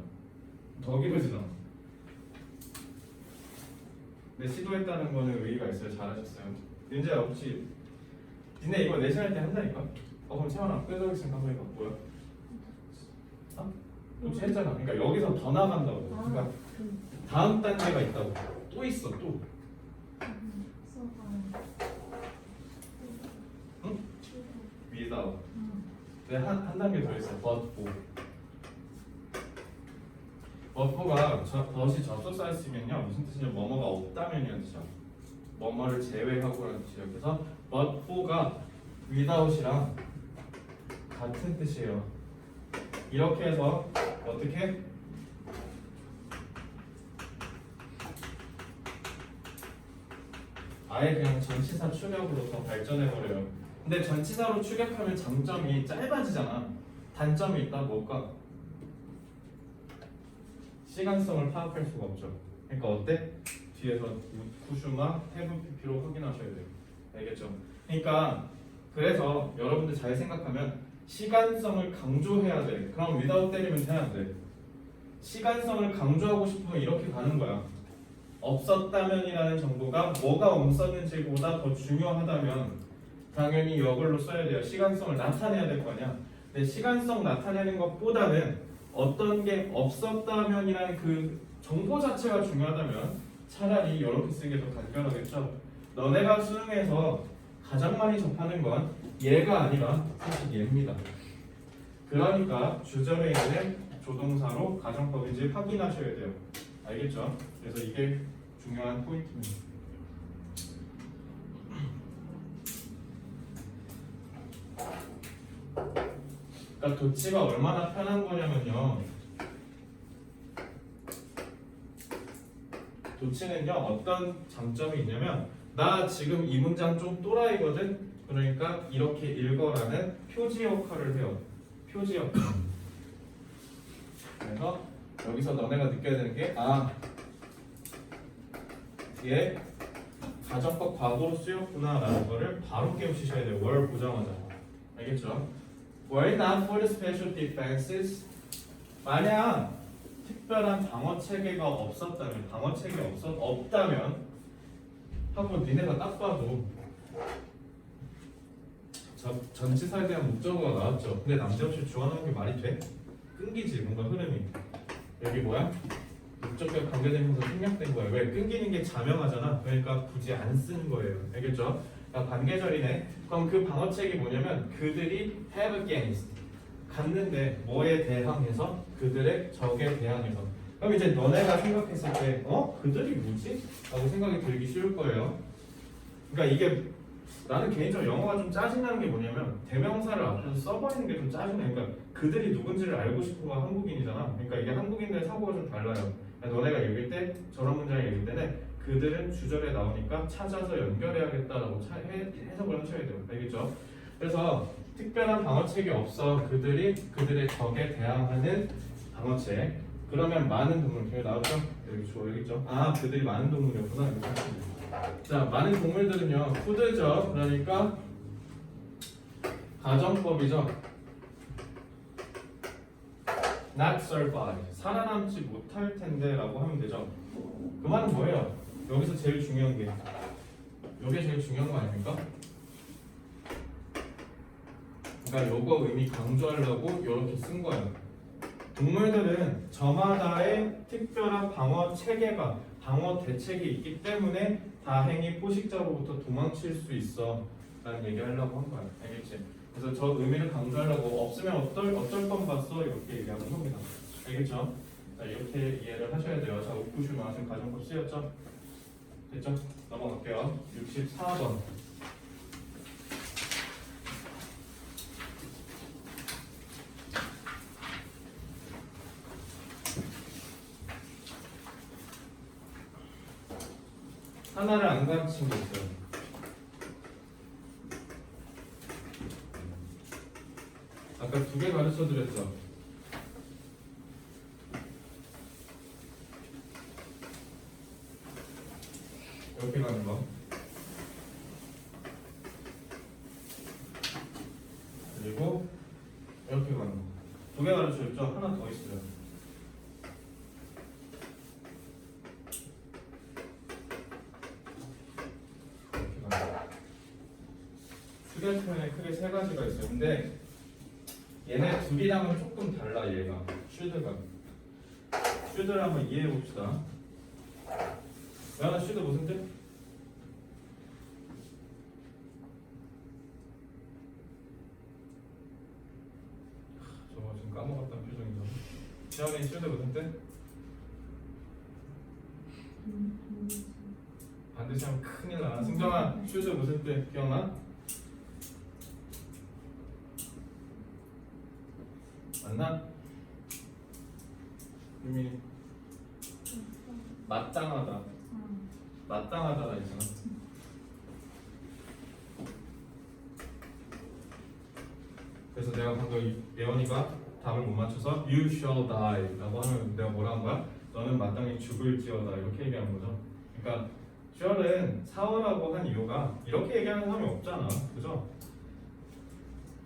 더 길어지잖아. 내 시도했다는 거는 의의가 있어요. 잘하셨어요. 윤재야 혹시 니네 이거 내신할 때 한다니까? 그럼 채원아 끄덕이니까 한번 해봐. 뭐야? 어? 혹시 했잖아. 그러니까 여기서 더 나간다고. 그러니까 다음 단계가 있다고. 또 있어 또. 응? without. 한 단계 더 있어. but for. but for가 더시 접속사를 쓰면요 무슨 뜻이냐? 뭐뭐가 없다면이라는 뜻이야. 뭐뭐를 제외하고라는 뜻이에요. 그래서 but for가 without이랑 같은 뜻이에요. 이렇게 해서 어떻게? 아예 그냥 전치사 추격으로 더 발전해버려요. 근데 전치사로 추격하면 장점이 짧아지잖아. 단점이 있다. 뭘까? 시간성을 파악할 수가 없죠. 그러니까 어때? 뒤에서 쿠슈마, 헤브 PP로 확인하셔야 돼요. 알겠죠? 그러니까 그래서 여러분들 잘 생각하면 시간성을 강조해야 돼. 그럼 without 때리면 돼, 안 돼? 시간성을 강조하고 싶으면 이렇게 가는 거야. 없었다면이라는 정보가 뭐가 없었는지보다 더 중요하다면 당연히 이걸로 써야 돼요. 시간성을 나타내야 될 거 아니야. 근데 시간성 나타내는 것보다는 어떤 게 없었다면이라는 그 정보 자체가 중요하다면 차라리 이렇게 쓰는 게 더 간결하겠죠. 너네가 수능에서 가장 많이 접하는 건 얘가 아니라 사실 얘입니다. 그러니까 주절에 있는 조동사로 가정법인지 확인하셔야 돼요. 알겠죠? 그래서 이게 중요한 포인트입니다. 그러니까 도치가 얼마나 편한 거냐면요. 도치는요 어떤 장점이 있냐면 나 지금 이 문장 좀 또라이거든. 그러니까 이렇게 읽어라는 표지 역할을 해요. 표지 역할. 그래서 여기서 너네가 느껴야 되는 게 얘 가정법 과거로 쓰였구나 라는 거를 바로 깨우치셔야 돼요. 월 보자마자. 알겠죠? Were not for the special defenses 만약 특별한 방어 체계가 없었다면 방어 체계 없다면 하고 니네가 딱 봐도 전치사에 대한 목적어가 나왔죠. 근데 남자없이 주어나온 게 말이 돼? 끊기지 뭔가 흐름이. 여기 뭐야? 목적격 관계되면서 생략된 거예요. 왜? 끊기는 게 자명하잖아. 그러니까 굳이 안 쓰는 거예요. 알겠죠? 그러니까 관계절이네. 그럼 그 방어책이 뭐냐면 그들이 have against 갔는데 뭐에 대항해서? 그들의 적에 대항해서. 그럼 이제 너네가 생각했을 때 그들이 뭐지? 라고 생각이 들기 쉬울 거예요. 그러니까 이게 나는 개인적으로 영어가 좀 짜증나는 게 뭐냐면 대명사를 앞에서 써버리는 게 좀 짜증나. 그러니까 그들이 누군지를 알고 싶은 건 한국인이잖아. 그러니까 이게 한국인들의 사고가 좀 달라요. 너네가 읽을 때 저런 문장을 읽을 때는 그들은 주절에 나오니까 찾아서 연결해야겠다라고 해석을 하셔야 돼요. 알겠죠? 그래서 특별한 방어책이 없어. 그들의 적에 대항하는 방어책. 그러면 많은 동물 여기 나오죠? 여기 있죠? 그들이 많은 동물이었구나. 자, 많은 동물들은요 푸드죠. 그러니까 가정법이죠. not survive 살아남지 못할 텐데 라고 하면 되죠. 그 말은 뭐예요? 여기서 제일 중요한 게 이게 제일 중요한 거 아닙니까? 그러니까 요거 의미 강조하려고 이렇게 쓴 거예요. 동물들은 저마다의 특별한 방어 체계가, 방어 대책이 있기 때문에 다행히 포식자로부터 도망칠 수 있어 라는 얘기 하려고 한 거야. 알겠지? 그래서 저 의미를 강조하려고 없으면 어쩔 건 봤어 이렇게 얘기하는 겁니다. 알겠죠? 자, 이렇게 이해를 하셔야 돼요. 자, 옥구슈 나왔으면 가정법 쓰였죠? 됐죠? 넘어갈게요. 64번. 하나를 안 가르친 게 있어요. 아까 2개 가르쳐 드렸죠? 이렇게 가는 거. 그리고 이렇게 가는 거. 2개 가르쳐 줬죠? 하나 더 있어요. 수결 표현에 크게 3가지가 있어요. 근데 얘네 둘이랑은 조금 달라. 얘가 슈드가. 슈드를 한번 이해해 봅시다. 야나 슈드 무슨 뜻? 저거 지금 까먹었다는 표정이죠. 시원이 슈드 무슨 뜻? 반드시 하면 큰일 나. 승정아 슈드 무슨 뜻 기억나? 맞나? 유민이 마땅하다. 마땅하다가 있잖아. 그래서 내가 방금 예원이가 답을 못 맞춰서 You shall die 라고 하면 내가 뭐라 한 거야? 너는 마땅히 죽을지어다 이렇게 얘기하는 거죠. 그러니까 shall은 사어라고 한 이유가 이렇게 얘기하는 사람이 없잖아. 그죠?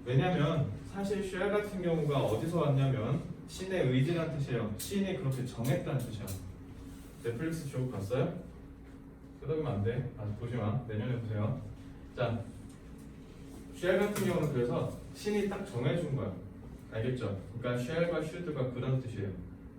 왜냐면 사실 shall 같은 경우가 어디서 왔냐면 신의 의지라는 뜻이에요. 신이 그렇게 정했다는 뜻이야. 넷플릭스 쇼 봤어요? 끄덕이면 안 돼. 아직 보지 마. 내년에 보세요. 자, shall 같은 경우는 그래서 신이 딱 정해준 거야. 알겠죠? 그러니까 shall과 should가 그런 뜻이에요.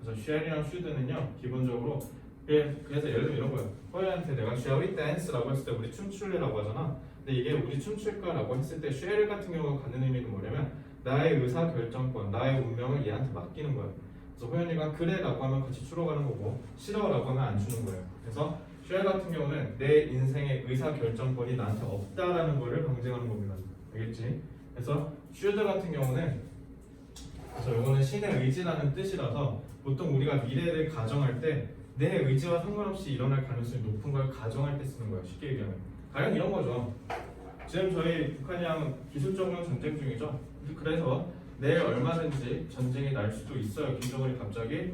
그래서 shall이랑 should는요 기본적으로 그래서 예를 들면 이런 거예요. 호연한테 내가 shall we dance라고 했을 때 우리 춤출래라고 하잖아. 근데 이게 우리 춤출까라고 했을 때 shall 같은 경우가 갖는 의미는 뭐냐면 나의 의사 결정권, 나의 운명을 얘한테 맡기는 거예요. 그래서 호연이가 그래라고 하면 같이 추러 가는 거고 싫어라고 하면 안 주는 거예요. 그래서 shall 같은 경우는 내 인생의 의사 결정권이 나한테 없다라는 거를 방증하는 겁니다. 알겠지? 그래서 should 같은 경우는 그래서 이거는 신의 의지라는 뜻이라서 보통 우리가 미래를 가정할 때 내 의지와 상관없이 일어날 가능성이 높은 걸 가정할 때 쓰는 거예요. 쉽게 얘기하면 가령 이런 거죠. 지금 저희 북한이랑 기술적으로 전쟁 중이죠. 그래서 내일 얼마든지 전쟁이 날 수도 있어요. 김정은이 갑자기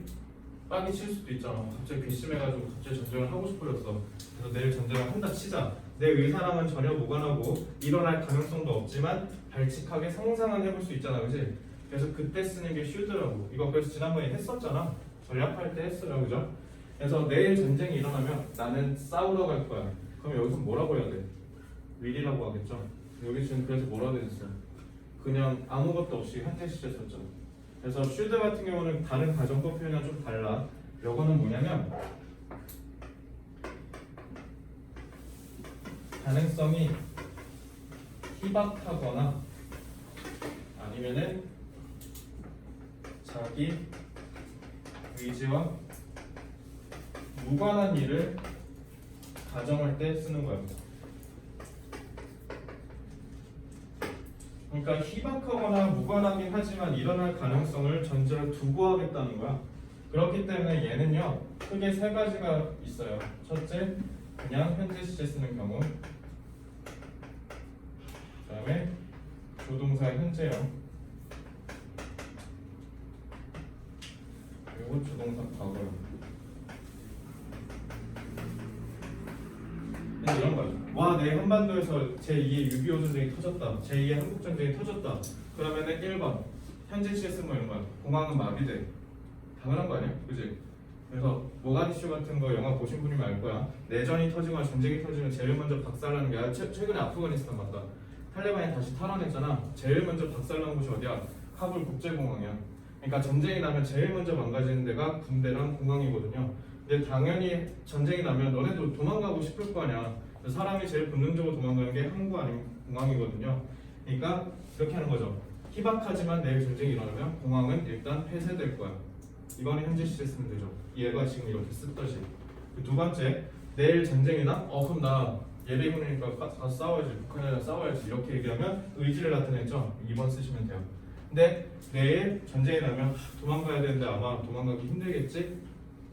빡이 칠 수도 있잖아. 갑자기 괘씸해가지고 갑자기 전쟁을 하고 싶어졌어. 그래서 내일 전쟁을 한다 치자. 내 의사랑은 전혀 무관하고 일어날 가능성도 없지만 발칙하게 상상은 해볼 수 있잖아, 그렇지? 그래서 그때 쓰는 게 should라고. 이거 그래서 지난번에 했었잖아. 전략할 때 했어요, 그죠? 그래서 내일 전쟁이 일어나면 나는 싸우러 갈 거야. 그럼 여기서 뭐라고 해야 돼? will이라고 하겠죠? 여기 지금 그래서 뭐라고 되었어요? 그냥 아무것도 없이 현재 시제 썼죠. 그래서 should 같은 경우는 다른 가정법 표현이랑 좀 달라. 요거는 뭐냐면 가능성이 희박하거나 아니면은 자기 의지와 무관한 일을 가정할 때 쓰는 거예요. 그러니까 희박하거나 무관하긴 하지만 일어날 가능성을 전제로 두고 하겠다는 거야. 그렇기 때문에 얘는요 크게 3가지가 있어요. 첫째, 그냥 현재 시제 쓰는 경우. 그 다음에 조동사 현재형. 그리고 조동사 과거형. 이런 거죠. 와, 내 한반도에서 제2의 6.25 전쟁이 터졌다. 제2의 한국 전쟁이 터졌다. 그러면은 1번 현재 시제 쓰면 이런 거야. 공항은 마비돼. 당연한 거 아니야? 그지? 그래서 모가디슈 같은 거 영화 보신 분이면 알 거야. 내전이 터지거나 전쟁이 터지면 제일 먼저 박살나는 게 최근에 아프가니스탄 맞다. 탈레반이 다시 탈환했잖아. 제일 먼저 박살나는 곳이 어디야? 카불 국제공항이야. 그러니까 전쟁이 나면 제일 먼저 망가지는 데가 군대랑 공항이거든요. 근데 당연히 전쟁이 나면 너네도 도망가고 싶을 거 아니야. 사람이 제일 본능적으로 도망가는 게 항구 아니면 공항이거든요. 그러니까 이렇게 하는 거죠. 희박하지만 내일 전쟁이 일어나면 공항은 일단 폐쇄될 거야. 이거는 현재 시제 쓰면 되죠. 얘가 지금 이렇게 쓰듯이. 두 번째, 내일 전쟁이 나? 그럼 나 예비군이니까 가서 싸워야지. 북한이랑 싸워야지. 이렇게 얘기하면 의지를 나타내죠. 2번 쓰시면 돼요. 근데 내일 전쟁이 나면 도망가야 되는데 아마 도망가기 힘들겠지?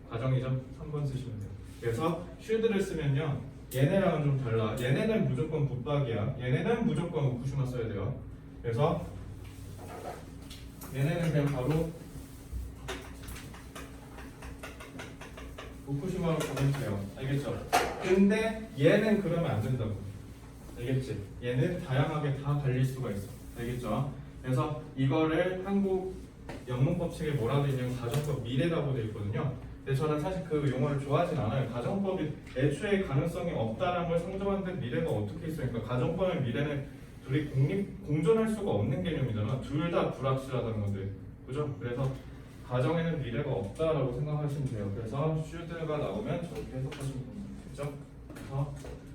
가정이죠. 3번 쓰시면 돼요. 그래서 should를 쓰면요. 얘네랑은 좀 달라. 얘네는 무조건 붙박이야. 얘네는 무조건 우쿠시마 써야 돼요. 그래서 얘네는 그냥 바로 우쿠시마로 가면 돼요. 알겠죠? 근데 얘는 그러면 안 된다고. 알겠지? 얘는 다양하게 다 갈릴 수가 있어. 알겠죠? 그래서 이거를 한국 영문법 책에 뭐라고 되어 있냐면 가정법 미래라고 되어 있거든요. 근데 저는 사실 그 용어를 좋아하진 않아요. 가정법이 애초에 가능성이 없다라는 걸 상정하는데 미래가 어떻게 있으니까 가정법의 미래는 둘이 공존할 수가 없는 개념이잖아. 둘 다 불확실하다는 건데, 그죠? 그래서 가정에는 미래가 없다라고 생각하시면 돼요. 그래서 should가 나오면 저렇게 해석하시면 됩니다. 그죠? 그래서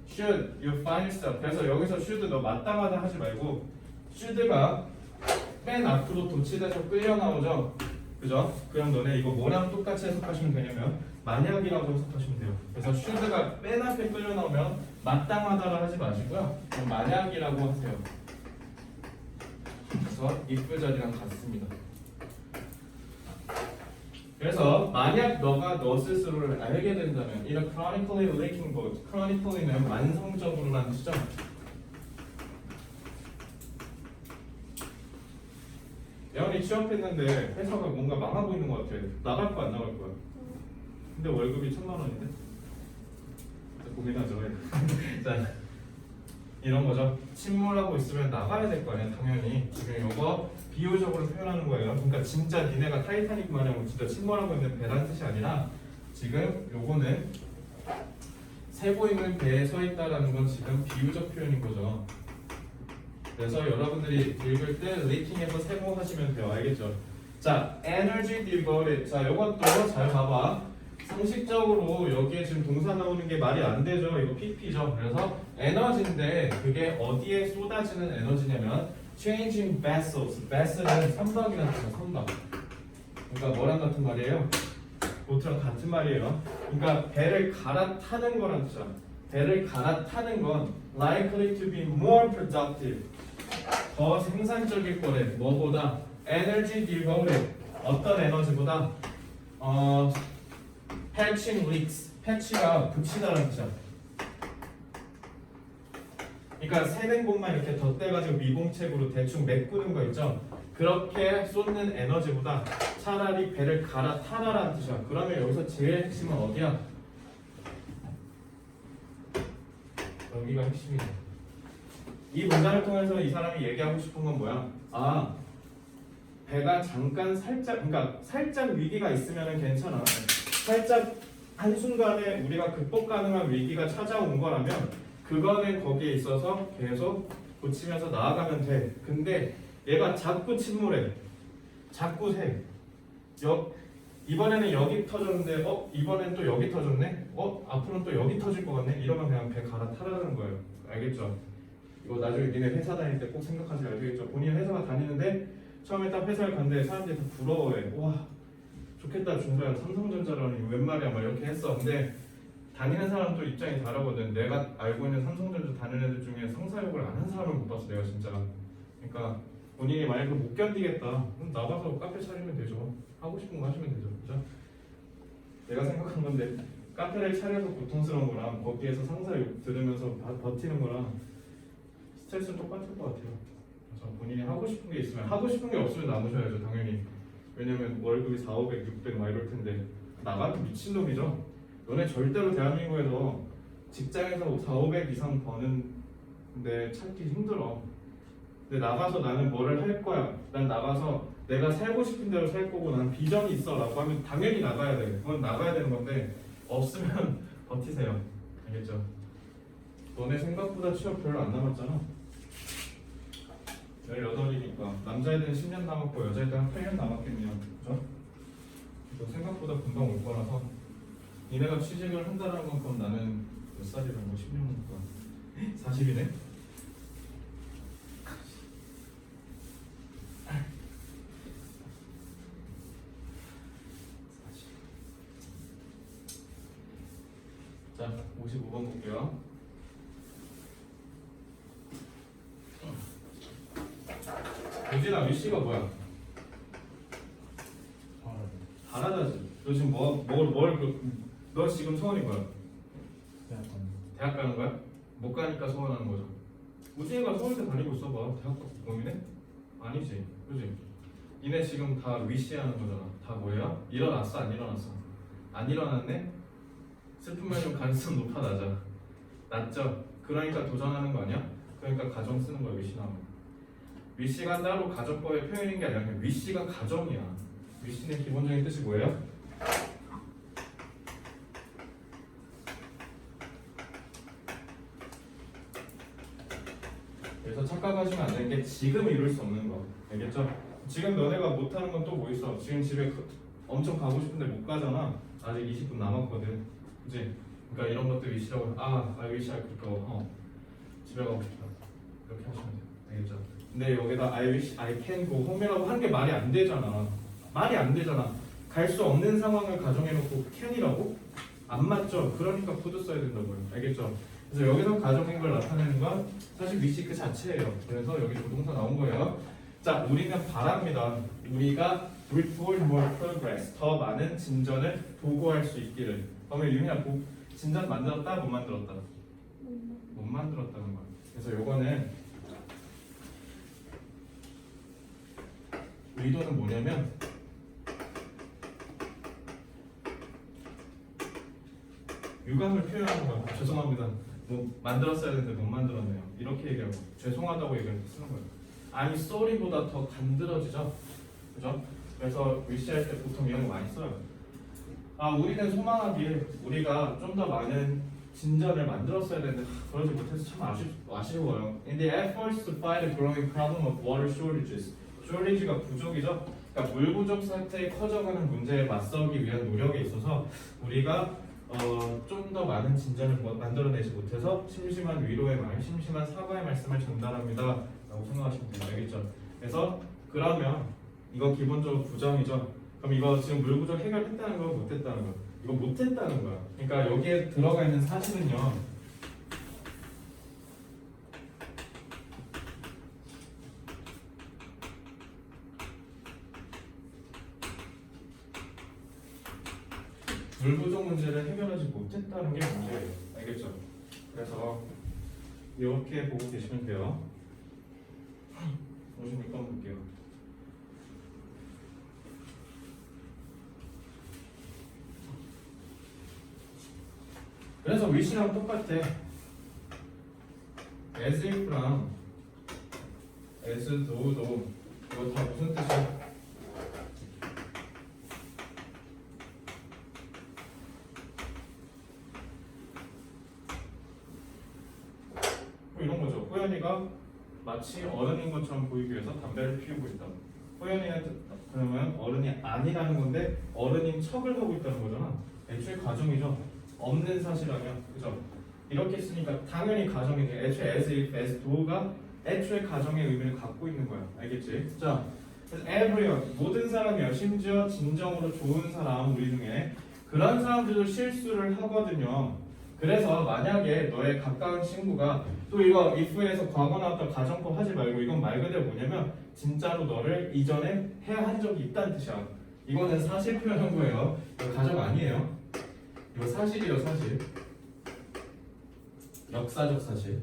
should you find yourself. 그래서 여기서 should 너 마땅하다 하지 말고 should가 맨 앞으로 도치돼서 끌려 나오죠. 그죠? 그럼 너네 이거 뭐랑 똑같이 해석하시면 되냐면 만약이라고 해석하시면 돼요. 그래서 should가 맨 앞에 끌려 나오면 마땅하다라 하지 마시고요. 그럼 만약이라고 하세요. 그래서 if 자리랑 같습니다. 그래서 만약 너가 너 스스로를 알게 된다면 in a chronically leaking boat. chronically는 만성적으로라는 뜻이죠. 예원이 취업했는데 회사가 뭔가 망하고 있는 것 같아. 나갈 거야 안 나갈 거야? 근데 월급이 1,000만 원인데? 고민하죠. 자, 이런 거죠. 침몰하고 있으면 나가야 될 거 아니야 당연히. 지금 이거 비유적으로 표현하는 거예요. 그러니까 진짜 니네가 타이타닉 마냥 진짜 침몰하고 있는 배란 뜻이 아니라 지금 요거는 새고 있는 배에 서 있다라는 건 지금 비유적 표현인 거죠. 그래서 여러분들이 읽을 때 leaking에서 세모하시면 돼요. 알겠죠? 자, energy devoted. 자, 이것도 잘 봐봐. 상식적으로 여기에 지금 동사 나오는 게 말이 안 되죠. 이거 PP죠. 그래서 에너지인데 그게 어디에 쏟아지는 에너지냐면 changing vessels. vessel은 선박이라는 뜻이야. 선박. 그러니까 뭐랑 같은 말이에요? 보트랑 같은 말이에요. 그러니까 배를 갈아타는 거란 뜻이야. 배를 갈아타는 건 likely to be more productive. 더 생산적일 거래. 뭐보다? energy devoted. 어떤 에너지보다? patching leaks. 패치가 붙이다라는 뜻이야. 그러니까 새는 곳만 이렇게 덧대가지고 미봉책으로 대충 메꾸는 거 있죠. 그렇게 쏟는 에너지보다 차라리 배를 갈아타라라는 뜻이야. 그러면 여기서 제일 핵심은 어디야? 여기가 핵심이야. 이 문장을 통해서 이 사람이 얘기하고 싶은 건 뭐야? 아, 배가 잠깐 살짝, 그러니까 살짝 위기가 있으면 괜찮아. 살짝 한순간에 우리가 극복 가능한 위기가 찾아온 거라면 그거는 거기에 있어서 계속 고치면서 나아가면 돼. 근데 얘가 자꾸 침몰해. 자꾸 새. 이번에는 여기 터졌는데 이번엔 또 여기 터졌네? 앞으로는 또 여기 터질 것 같네? 이러면 그냥 배 갈아타라는 거예요. 알겠죠? 이거 나중에 니네 회사 다닐 때 꼭 생각하세요. 알겠죠? 본인 회사가 다니는데 처음에 딱 회사를 갔는데 사람들이 다 부러워해. 와 좋겠다 준서야 삼성전자라니 웬 말이야 막 이렇게 했어. 근데 다니는 사람도 입장이 다르거든. 내가 알고 있는 삼성전자 다니는 애들 중에 상사욕을 안 한 사람을 못 봤어 내가 진짜. 그러니까 본인이 만약에 못 견디겠다 그럼 나가서 카페 차리면 되죠. 하고 싶은 거 하시면 되죠. 그죠? 내가 생각한 건데 카페를 차려서 고통스러운 거랑 거기에서 상사 욕 들으면서 버티는 거랑 스트레스는 똑같을 것 같아요. 그래서 본인이 하고 싶은 게 있으면 하고 싶은 게 없으면 남으셔야죠 당연히. 왜냐면 월급이 4, 500, 600 막 이럴 텐데 나가면 미친놈이죠. 너네 절대로 대한민국에서 직장에서 4, 500 이상 버는데 찾기 힘들어. 근데 나가서 나는 뭐를 할 거야. 난 나가서 내가 살고 싶은 대로 살 거고 난 비전이 있어라고 하면 당연히 나가야 돼. 그건 나가야 되는 건데 없으면 버티세요. 알겠죠? 너네 생각보다 취업 별로 안 남았잖아. 18이니까 남자애들은 10년 남았고 여자애들은 8년 남았겠네요. 그죠? 그래서 생각보다 금방 올 거라서 니네가 취직을 한다는 건 그럼 나는 몇 살이라는 거 10년이니까 40이네? 자, 55번 볼게요. 유진아, 위씨가 뭐야? 잘하다지. 너 지금 너 지금 소원이 뭐야? 대학 가는 거야? 못 가니까 소원하는 거죠. 우진이가 서울대 다니고 있어봐. 대학 고민해? 아니지, 그지? 니네 지금 다 위시하는 거잖아. 다 뭐예요? 일어났어? 안 일어났어? 안 일어났네? 슬프면 좀 가능성 높아 낮죠? 그러니까 도전하는 거 아니야? 그러니까 가정 쓰는 거야, 위시 나오면. 위시가 따로 가정법의 표현인 게 아니라 위시가 가정이야. 위시는 기본적인 뜻이 뭐예요? 그래서 착각하시면 안 되는 게 지금 이룰 수 없는 거. 알겠죠? 지금 너네가 못하는 건 또 뭐 있어? 지금 집에 엄청 가고 싶은데 못 가잖아. 아직 20분 남았거든. 그치? 그러니까 이런 것들 위시라고 I wish I could go. 집에 가고 싶다. 이렇게 하시면 돼요. 알겠죠? 근데 여기다 I wish I can go home이라고 하는 게 말이 안 되잖아. 말이 안 되잖아. 갈 수 없는 상황을 가정해놓고 can이라고? 안 맞죠? 그러니까 could 써야 된다고요. 알겠죠? 그래서 여기서 가정인 걸 나타내는 건 사실 wish 그 자체예요. 그래서 여기 조동사 나온 거예요. 자, 우리는 바랍니다. 우리가 report more progress, 더 많은 진전을 보고할 수 있기를. 그러면 유민아, 진전 만들었다? 못 만들었다? 못 만들었다는 거야. 그래서 요거는 의도는 뭐냐면 유감을 표현하는 거야. 죄송합니다. 뭐 만들었어야 되는데 못 만들었네요. 이렇게 얘기하고 죄송하다고 얘기를 쓰는 거예요. I'm sorry보다 더 간드러지죠. 그죠? 그래서 위시할 때 보통 이런 거 많이 써요. 우리는 소망하길 우리가 좀 더 많은 진전을 만들었어야 되는데 그러지 못해서 참 아쉬워요. In the efforts to fight the growing problem of water shortages, shortage가 부족이죠. 그러니까 물 부족 사태에 커져가는 문제에 맞서기 위한 노력에 있어서 우리가 좀 더 많은 진전을 만들어내지 못해서 심심한 위로의 말, 심심한 사과의 말씀을 전달합니다 라고 생각하시면 돼요. 알겠죠? 그래서 그러면 이거 기본적으로 부정이죠. 그럼 이거 지금 물 부족 해결했다는 거 못했다는 거? 이거 못했다는 거야. 그러니까 여기에 들어가 있는 사실은요. 물 부족 문제를 해결하지 못했다는 게 문제예요. 알겠죠? 그래서 이렇게 보고 계시면 돼요. 56번 볼게요. 그래서 wish랑 똑같아. as if랑 as though도 이거 다 무슨 뜻이야? 이런 거죠. 호연이가 마치 어른인 것처럼 보이기 위해서 담배를 피우고 있다. 호연이한테 그러면 어른이 아니라는 건데 어른인 척을 하고 있다는 거잖아. 애초에 가정이죠. 없는 사실하면 그죠? 이렇게 쓰니까 당연히 가정이지. 애초에 as if, as thought가 애초에 가정의 의미를 갖고 있는 거야. 알겠지? 자, 그래서 everyone 모든 사람이요. 심지어 진정으로 좋은 사람 우리 중에 그런 사람들도 실수를 하거든요. 그래서 만약에 너의 가까운 친구가 또 이거 if에서 과거 나왔던 가정법 하지 말고 이건 말 그대로 뭐냐면 진짜로 너를 이전에 해야 한 적이 있다는 뜻이야. 이거는 사실 표현한 거예요. 이거 가정 아니에요. 이거 사실이에요, 사실. 역사적 사실.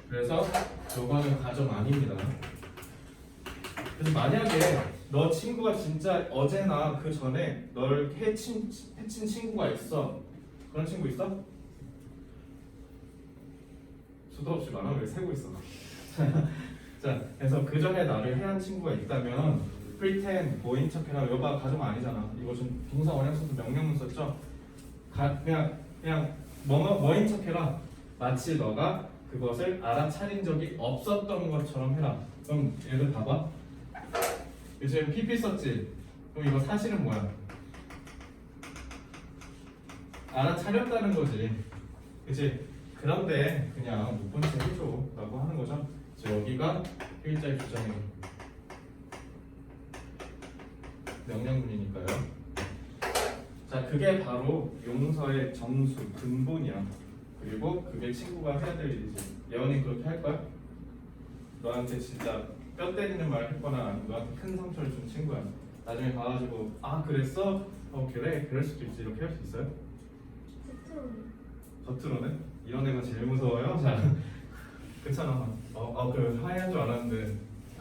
그래서 이거는 가정 아닙니다. 그래서 만약에 너 친구가 진짜 어제나 그 전에 널 해친 친구가 있어. 그런 친구 있어? 수도 없이 말하면 왜 세고 있어? 자, 그래서 그 전에 나를 해한 친구가 있다면 pretend, 보인 척해라. 여봐 가정 아니잖아. 이거 좀 동사 원형서도 명령문 썼죠? 그냥 뭐인 척해라. 마치 너가 그것을 알아차린 적이 없었던 것처럼 해라. 그럼 얘들 봐봐. 지금 PP 썼지? 그럼 이거 사실은 뭐야? 알아차렸다는 거지. 그치? 그런데 그냥 못 본 채 해줘 라고 하는 거죠. 그래서 여기가 필자의 주장이에요. 명령문이니까요. 자, 그게 바로 용서의 정수, 근본이야. 그리고 그게 친구가 해야 될 일이지. 예원이 그렇게 할 거야? 너한테 진짜 뼈 때리는 말 했거나 아니면 너한테 큰 상처를 준 친구야. 나중에 가가지고 아 그랬어? 그래 그럴 수도 있지. 이렇게 할 수 있어요? 겉으로는? 이런 애가 제일 무서워요? 자, 그렇잖아. 그 화해한 줄 알았는데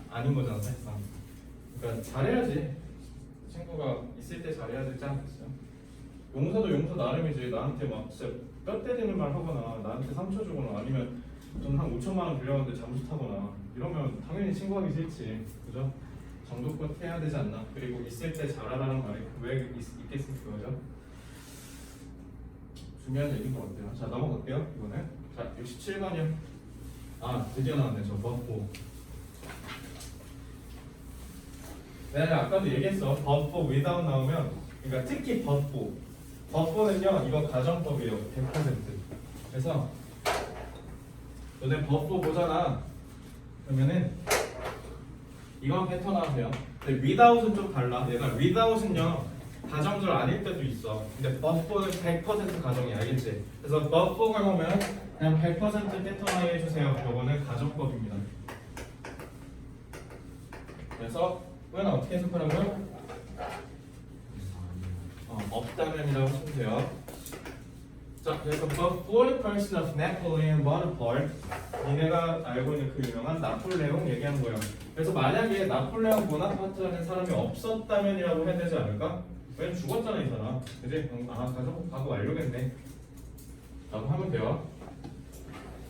아닌 거잖아 사실상. 그러니까 잘해야지. 친구가 있을 때 잘해야 되지 않겠어요? 용서도 용서 나름이지. 나한테 막 진짜 뼈 때리는 말 하거나 나한테 상처 주거나 아니면 돈 한 5천만 원 빌려갔는데 잠수타거나 이러면 당연히 친구하기 싫지. 그죠? 정도껏 해야 되지 않나? 그리고 있을 때 잘하라는 말이 왜 있겠습니까? 그죠? 중요한 얘기인 것 같아요. 자, 넘어갈게요. 이번에 자 67번이요. 아 드디어 나왔네. 저 버프. 내가 아까도 얘기했어. 버프 without 나오면 그러니까 특히 버프는요 이거 가정법이에요. 100%. 그래서 너네 버프 보잖아. 그러면은 이건 패턴 하세요. 근데 without은 좀 달라. 얘가 without은요 가정절 아닐 때도 있어. 근데 버프는 100% 가정이 알겠지? 그래서 버프가 오면 그냥 100% 패턴화해 해주세요. 요거는 가정법입니다. 그래서 이건 어떻게 해석하라고요? 없다면이라고 하시면 돼요. 자, 그래서 but for the person of Napoleon Bonaparte, 니네가 알고 있는 그 유명한 나폴레옹 얘기하는 거예요. 그래서 만약에 나폴레옹 보나파트라는 사람이 없었다면이라고 해야 되지 않을까? 왜냐면 죽었잖아 이 사람. 그지? 가고 완료겠네 라고 하면 돼요.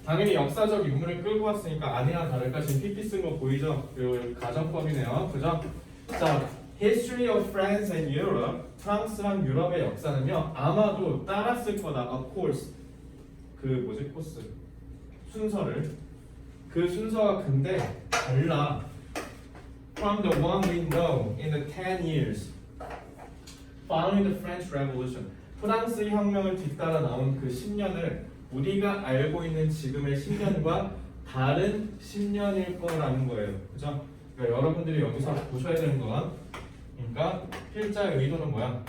당연히 역사적 인물을 끌고 왔으니까 아니나 다를까 지금 PP 쓴 거 보이죠? 그 가정법이네요. 그죠? 자, History of France and Europe, 프랑스랑 유럽의 역사는요 아마도 따랐을 거다. Of course. 그 코스 순서를. 그 순서가 근데 달라. From the one we know in the 10 years following the French Revolution. 프랑스 혁명을 뒤따라 나온 그 10년을 우리가 알고 있는 지금의 10년과 다른 10년일 거라는 거예요. 그죠? 그러니까 여러분들이 여기서 보셔야 되는 건 그러니까 필자의 의도는 뭐야?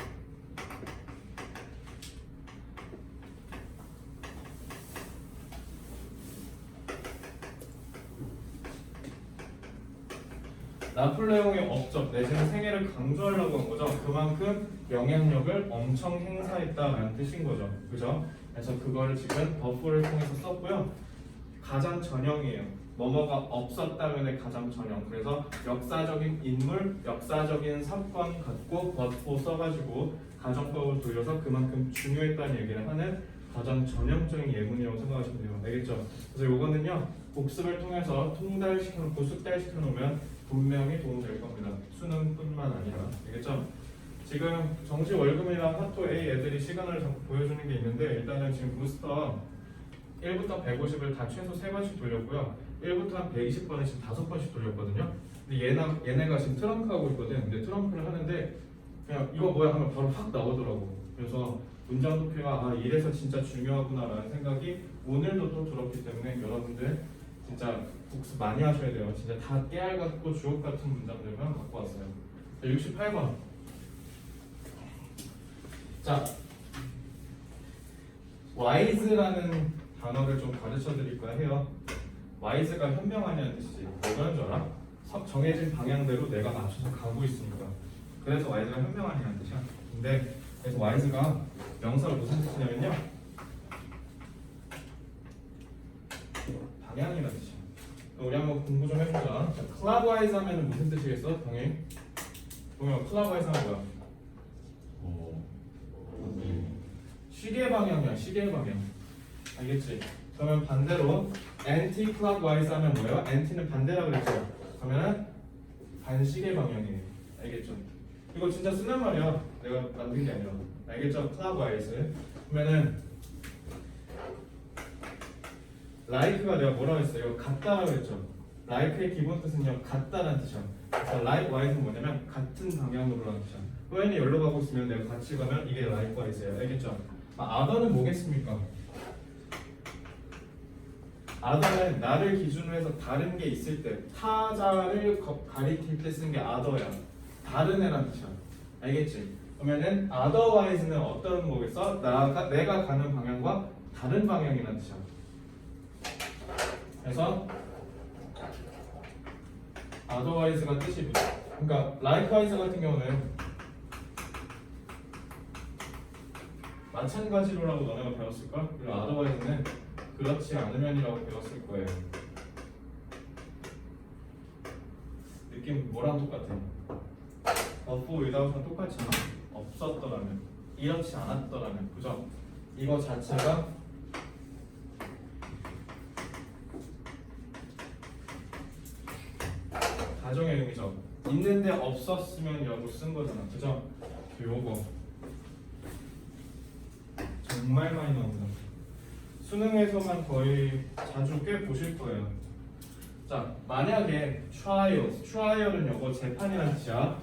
나폴레옹의 업적 내지는 생애를 강조하려고 한 거죠. 그만큼 영향력을 엄청 행사했다라는 뜻인 거죠. 그죠? 그래서 그거를 지금 버프를 통해서 썼고요. 가장 전형이에요. 뭐뭐가 없었다면의 가장 전형. 그래서 역사적인 인물, 역사적인 사건 갖고 버프 써가지고 가정법을 돌려서 그만큼 중요했다는 얘기를 하는 가장 전형적인 예문이라고 생각하시면 돼요. 알겠죠? 그래서 이거는요 복습을 통해서 통달시켜놓고 숙달시켜놓으면 분명히 도움될 겁니다. 수능뿐만 아니라. 알겠죠? 지금 정시 월급이랑 화토 A 애들이 시간을 자꾸 보여주는 게 있는데 일단은 지금 부스터 1부터 150을 다 최소 3번씩 돌렸고요. 1부터 한 120번에 지금 5번씩 돌렸거든요. 근데 얘네가 지금 트럼프 하고 있거든. 근데 트럼프를 하는데 그냥 이거 뭐야 하면 바로 확 나오더라고. 그래서 문장 독해가 이래서 진짜 중요하구나 라는 생각이 오늘도 또 들었기 때문에 여러분들 진짜 복습 많이 하셔야 돼요. 진짜 다 깨알 같고 주옥 같은 문장들만 갖고 왔어요. 자, 68번. 자, wise라는 단어를 좀 가르쳐 드릴까 해요. wise가 현명하냐는 뜻이지. 왜 그런 줄 알아? 정해진 방향대로 내가 맞춰서 가고 있으니까. 그래서 wise가 현명하냐는 뜻이야. 근데 그래서 wise가 명사로 무슨 뜻이냐면요. 방향이라는 뜻이야. 우리 한번 공부 좀 해보자. 자, clockwise 하면 무슨 뜻이겠어? 동일. 동일 clockwise 하면 뭐야? 시계 방향이야. 시계 방향. 알겠지? 그러면 반대로 anti clockwise 하면 뭐예요? anti는 반대라 그랬죠. 그러면은 반시계 방향이에요. 알겠죠? 이거 진짜 쓰는 말이야. 내가 만든 게 아니라. 알겠죠? clockwise. 그러면은 like가 내가 뭐라고 했어요? 같다라고 했죠. like의 기본 뜻은요, 같다라는 뜻이야. 그래서 likewise는 뭐냐면 같은 방향으로라는 뜻이야. when이 여기로 가고 있으면 내가 같이 가면 이게 likewise예요. 알겠죠? other는 뭐겠습니까? other는 나를 기준으로 해서 다른 게 있을 때 타자를 가리킬 때 쓰는 게 other야. 다른 애라는 뜻이야. 알겠지? 그러면은 otherwise는 어떤 거겠어? 내가 가는 방향과 다른 방향이라는 뜻이야. 그래서 otherwise가 뜻이 뭐야? 그러니까 likewise 같은 경우는 마찬가지로라고 너네가 배웠을걸? 그리고 otherwise는 그렇지 않으면이라고 배웠을 거예요. 느낌 뭐랑 똑같아? for without랑 똑같잖아. 없었더라면, 이렇지 않았더라면, 그죠? 이거 자체가 가정의 의미죠. 있는데 없었으면 여고 쓴 거잖아. 그죠? 요거 정말 많이 나온다. 수능에서만 거의 자주 꽤 보실 거예요. 자, 만약에 trial은 요거 재판이라는 뜻이야.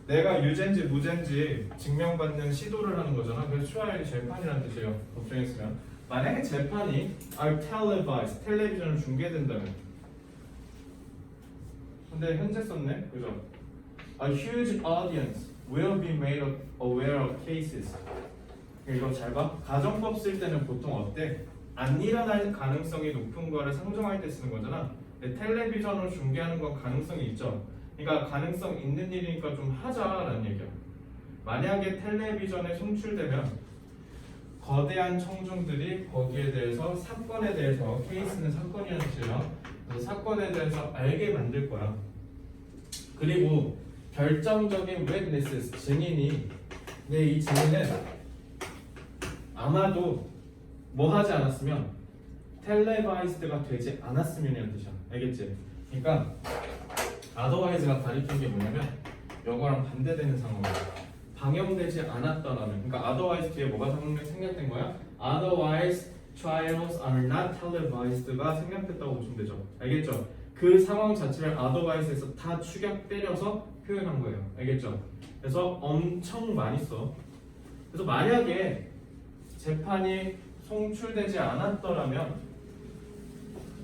내가 유죄인지 무죄인지 증명받는 시도를 하는 거잖아. 그래서 trial이 재판이라는 뜻이에요. 걱정했으면. 만약에 재판이 are televised, 텔레비전을 중계된다면. 근데 현재 썼네, 그죠? A huge audience will be made aware of cases. 이거 잘 봐. 가정법 쓸 때는 보통 어때? 안 일어날 가능성이 높은 거를 상정할 때 쓰는 거잖아. 근데 텔레비전으로 중계하는 건 가능성이 있죠. 그러니까 가능성 있는 일이니까 좀 하자라는 얘기야. 만약에 텔레비전에 송출되면 거대한 청중들이 거기에 대해서 사건에 대해서 케이스는 사건이라는 뜻이에요. 그래서 사건에 대해서 알게 만들 거야. 그리고 결정적인 witnesses 증인이 근데 이 증인은 아마도 뭐 하지 않았으면 televised가 되지 않았으면이라는 뜻이야. 알겠지? 그러니까 otherwise가 가리킨 게 뭐냐면 이거랑 반대되는 상황이야. 방영되지 않았더라면, 그러니까 otherwise 뒤에 뭐가 생략된 거야? Otherwise trials are not televised가 생략됐다고 보시면 되죠. 알겠죠? 그 상황 자체를 otherwise에서 다 축약 때려서 표현한 거예요. 알겠죠? 그래서 엄청 많이 써. 그래서 만약에 재판이 송출되지 않았더라면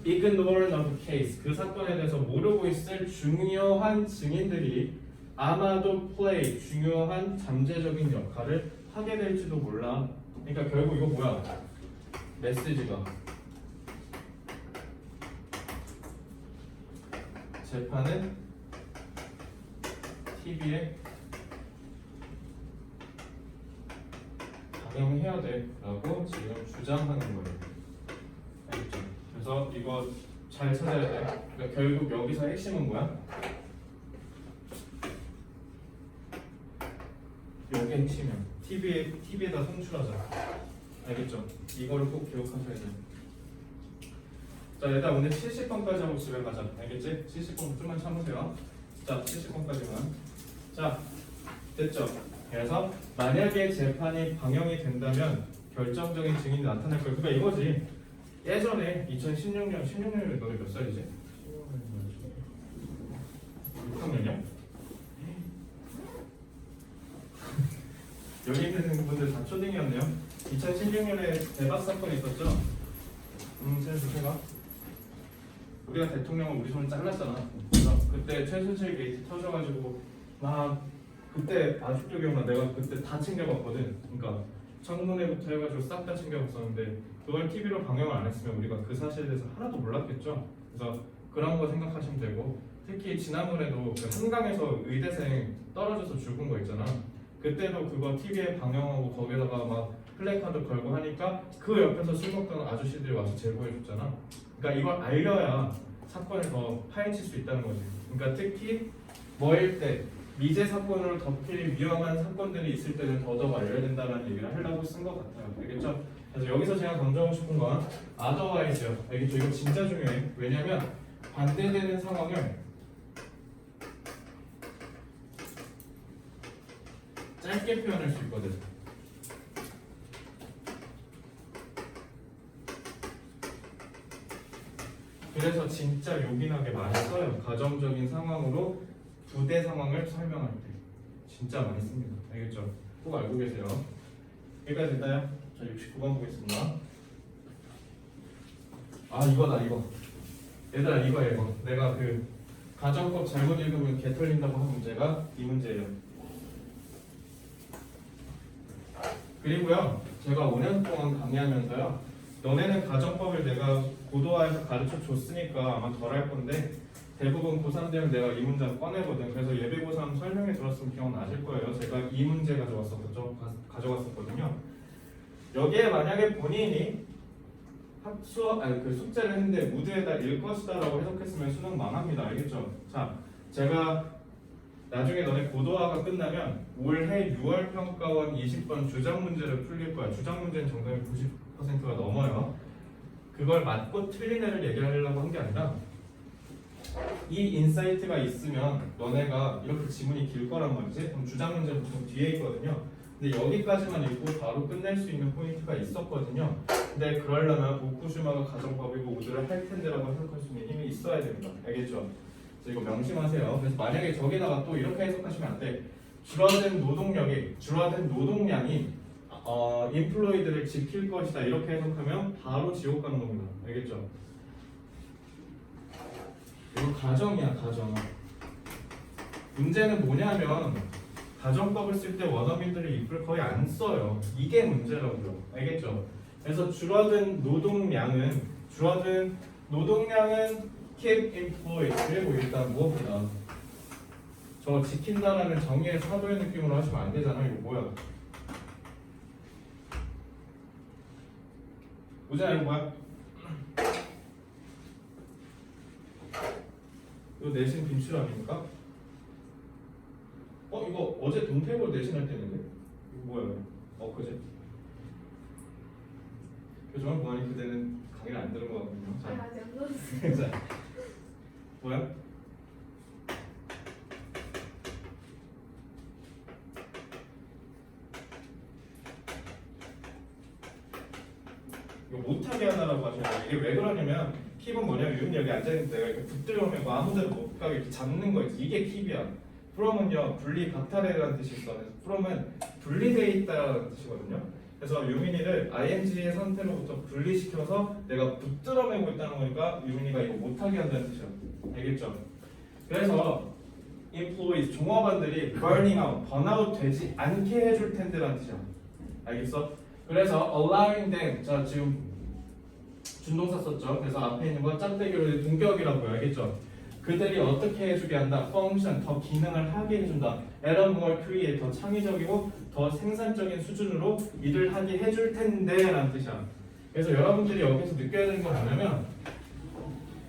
ignorant of the case, 그 사건에 대해서 모르고 있을 중요한 증인들이 아마도 play, 중요한 잠재적인 역할을 하게 될지도 몰라. 그러니까 결국 이거 뭐야? 메시지가 재판은 TV에 방영해야 돼라고 지금 주장하는 거예요. 알겠죠? 그래서 이거 잘 찾아야 돼. 그러니까 결국 여기서 핵심은 뭐야? 요게 핵심이야. TV에다 송출하자. 알겠죠? 이거를 꼭 기억하셔야 돼. 자, 일단 오늘 70번까지 하고 집에 가자. 알겠지? 70번 좀만 참으세요. 자, 70번까지만. 자, 됐죠? 그래서 만약에 재판이 방영이 된다면 결정적인 증인이 나타날 거예요. 그러니까 이거지. 예전에 16년에 너네 몇 살이지? 6학년이야? 여기 있는 분들 다 초딩이었네요. 2016년에 대박 사건이 있었죠? 최순실가 우리가 대통령을 우리 손을 잘랐잖아. 그래서 그때 최순실 게이트 터져가지고 막 그때 아직도 기억나. 내가 그때 다 챙겨봤거든. 그러니까 청문회부터 해가지고 싹 다 챙겨봤었는데 그걸 TV로 방영을 안 했으면 우리가 그 사실에 대해서 하나도 몰랐겠죠. 그래서 그런 거 생각하시면 되고, 특히 지난번에도 그 한강에서 의대생 떨어져서 죽은 거 있잖아. 그때도 그거 TV에 방영하고 거기다가 막 플래카드 걸고 하니까 그 옆에서 술 먹던 아저씨들이 와서 제보해줬잖아. 그러니까 이걸 알려야 사건을 더 파헤칠 수 있다는 거지. 그러니까 특히 뭐일 때 미제 사건으로 덮일 위험한 사건들이 있을 때는 더더욱 알려야 된다는 얘기를 하려고 쓴 것 같아요. 알겠죠? 그래서 여기서 제가 강조하고 싶은 건 otherwise요. 알겠죠? 이거 진짜 중요해. 왜냐면 반대되는 상황을 짧게 표현할 수 있거든. 그래서 진짜 요긴하게 많이 써요. 가정적인 상황으로 부대 상황을 설명할 때 진짜 많이 씁니다. 알겠죠? 꼭 알고 계세요. 여기까지 됐나요? 자, 69번 보겠습니다. 아, 이거다 이거. 얘들아 이거 내가 그 가정법 잘못 읽으면 개 털린다고 한 문제가 이 문제예요. 그리고요, 제가 5년 동안 강의하면서요, 너네는 가정법을 내가 고도화해서 가르쳐 줬으니까 아마 덜 할 건데 대부분 고3 되면 내가 이 문제를 꺼내거든. 그래서 예비 고3 설명회 들었으면 기억나실 거예요. 제가 이 문제 가져갔었거든요. 여기에 만약에 본인이 그 숙제를 했는데 무드에다 읽 것이다라고 해석했으면 수능 망합니다. 알겠죠? 자, 제가 나중에 너네 고도화가 끝나면 올해 6월 평가원 20번 주장 문제를 풀릴 거야. 주장 문제는 정답이 90%가 넘어요. 그걸 맞고 틀린 애를 얘기하려고 한 게 아니라 이 인사이트가 있으면 너네가 이렇게 지문이 길 거란 말이지. 그럼 주장 문제는 보통 뒤에 있거든요. 근데 여기까지만 읽고 바로 끝낼 수 있는 포인트가 있었거든요. 근데 그러려면 오쿠슈마가 가정법이고 우드를 할 텐데라고 해석할 수 있는 힘이 있어야 됩니다. 알겠죠? 이거 명심하세요. 그래서 만약에 저기다가 또 이렇게 해석하시면 안 돼. 줄어든 노동량이 인플로이드를 지킬 것이다. 이렇게 해석하면 바로 지옥 가는 겁니다. 알겠죠? 이거 가정이야, 가정. 문제는 뭐냐면 가정법을 쓸 때 원어민들이 입을 거의 안 써요. 이게 문제라고요. 알겠죠? 그래서 줄어든 노동량은 keep employed. 그리고 일단 무엇보다 저 지킨다라는 정의의 사도의 느낌으로 하시면 안 되잖아요. 이거 뭐야? 우진아 이거 뭐야? 이거 내신 빈출 아닙니까? 이거 어제 동태볼 내신할 때인데? 이거 뭐야? 그제? 교정한 보안이 그대는 강의를 안 들은 것 같군요. 자,
아직 안 들었어요.
자, 뭐야? 이거 못하게 하나라고 하시는 거예요. 이게 왜 그러냐면 킵은 뭐냐면 윤이 여기 앉아있는 데가 이렇게 붙들어오면 뭐 아무데나 못 가게 이렇게 잡는 거 있지. 이게 킵이야. from은요 분리 박탈해라는 뜻이 있어. 그래서 from은 분리되어 있다라는 뜻이거든요. 그래서 유민이를 ing의 상태로부터 분리시켜서 내가 붙들어매고 있다는 거니까 유민이가 이거 못하게 한다는 뜻이야. 알겠죠? 그래서 employees 종업원들이 burning out, 번아웃 되지 않게 해줄 텐데라는 뜻이야. 알겠어? 그래서 allowing them, 자 지금 준동사 썼죠. 그래서 앞에 있는 건 짝대기로 동격이라고요. 알겠죠? 그들이 어떻게 해주게 한다? function, 더 기능을 하게 해준다. at a more creative, 더 창의적이고 더 생산적인 수준으로 일을 하게 해줄 텐데 라는 뜻이야. 그래서 여러분들이 여기서 느껴야 되는 건 뭐냐면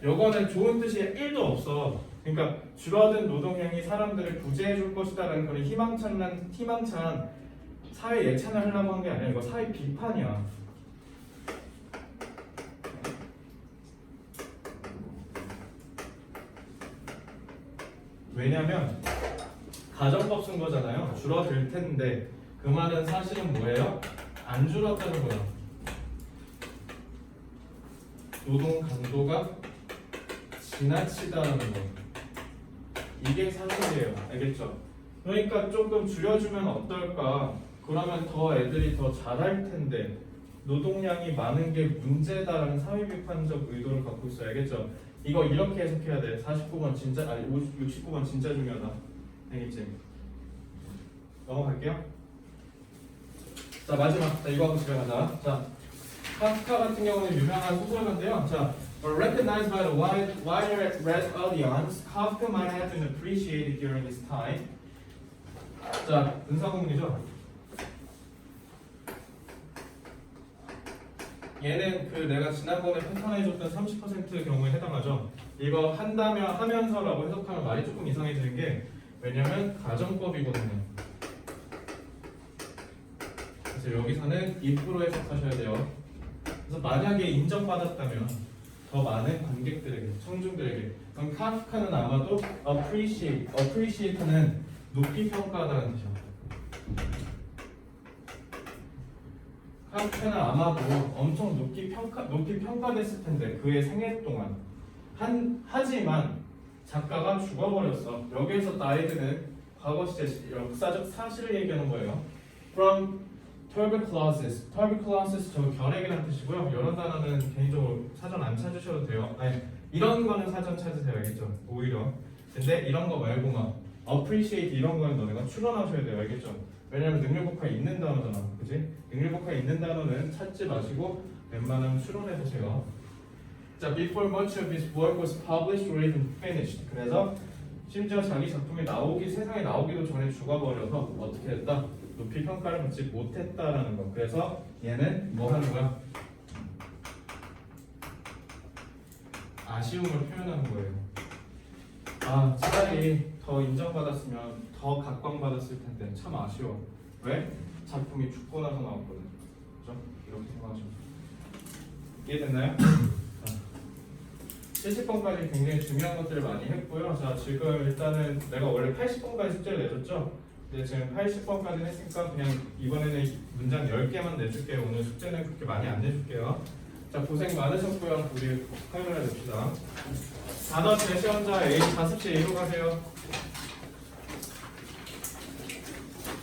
요거는 좋은 뜻이 1도 없어. 그러니까 줄어든 노동량이 사람들을 구제해 줄 것이다 라는 그런 희망찬 사회 예찬을 하려고 한 게 아니야. 이거 사회 비판이야. 왜냐면 가정법 쓴 거잖아요. 줄어들 텐데 그 말은 사실은 뭐예요? 안 줄었다는 거야. 노동 강도가 지나치다는 거. 이게 사실이에요. 알겠죠? 그러니까 조금 줄여주면 어떨까? 그러면 더 애들이 더 잘할 텐데 노동량이 많은 게 문제다라는 사회 비판적 의도를 갖고 있어요. 알겠죠? 이거 이렇게 해석해야 돼. 49번 진짜 69번 진짜 중요하다. 알겠지? 넘어갈게요. 자 마지막. 자 이거 하고 집에 가자. 자 카프카 같은 경우는 유명한 소설가인데요. 자 recognized by the wider read audience, Kafka might have been appreciated during his time. 자 은사공문이죠. 얘는 그 내가 지난번에 패턴해줬던 30%의 경우에 해당하죠. 이거 하면서라고 해석하면 말이 조금 이상해지는 게 왜냐면 가정법이거든요. 그래서 여기서는 if로 해석하셔야 돼요. 그래서 만약에 인정받았다면 더 많은 관객들에게, 청중들에게, 그럼 카프카는 아마도 appreciate는 높이 평가하다는 뜻이야. 카프카는 아마도 엄청 높이 평가됐을 텐데 그의 생애 동안 하지만 작가가 죽어버렸어. 여기에서 died는 과거 시제 역사적 사실을 얘기하는 거예요. From tuberculosis 저 결핵이라는 뜻이고요. 이런 단어는 개인적으로 사전 안 찾으셔도 돼요. 아니, 이런 거는 사전 찾으세요. 알겠죠? 오히려. 근데 이런 거 말고 막 appreciate 이런 거는 너네가 추론하셔야 돼요. 알겠죠? 왜냐면 능력국화에 있는 단어잖아. 그지? 능력국화에 있는 단어는 찾지 마시고 웬만하면 추론해보세요. 자, before much of his work was published or even finished. 그래서 심지어 자기 작품이 세상에 나오기도 전에 죽어버려서 어떻게 했다? 높이 평가를 받지 못했다라는 거. 그래서 얘는 뭐 하는 거야? 아쉬움을 표현하는 거예요. 아, 차라리 더 인정받았으면 더 각광받았을 텐데 참 아쉬워. 왜? 작품이 죽고 나서 나왔거든. 그죠? 이렇게 생각하시면 이해됐나요? 70번까지 굉장히 중요한 것들을 많이 했고요. 자, 지금 일단은 내가 원래 80번까지 숙제를 내줬죠? 근데 지금 80번까지 했으니까 그냥 이번에는 문장 10개만 내줄게요. 오늘 숙제는 그렇게 많이 안 내줄게요. 자, 고생 많으셨고요. 우리 카메라 냅시다. 단어 제시원자 A 자습시 A로 가세요.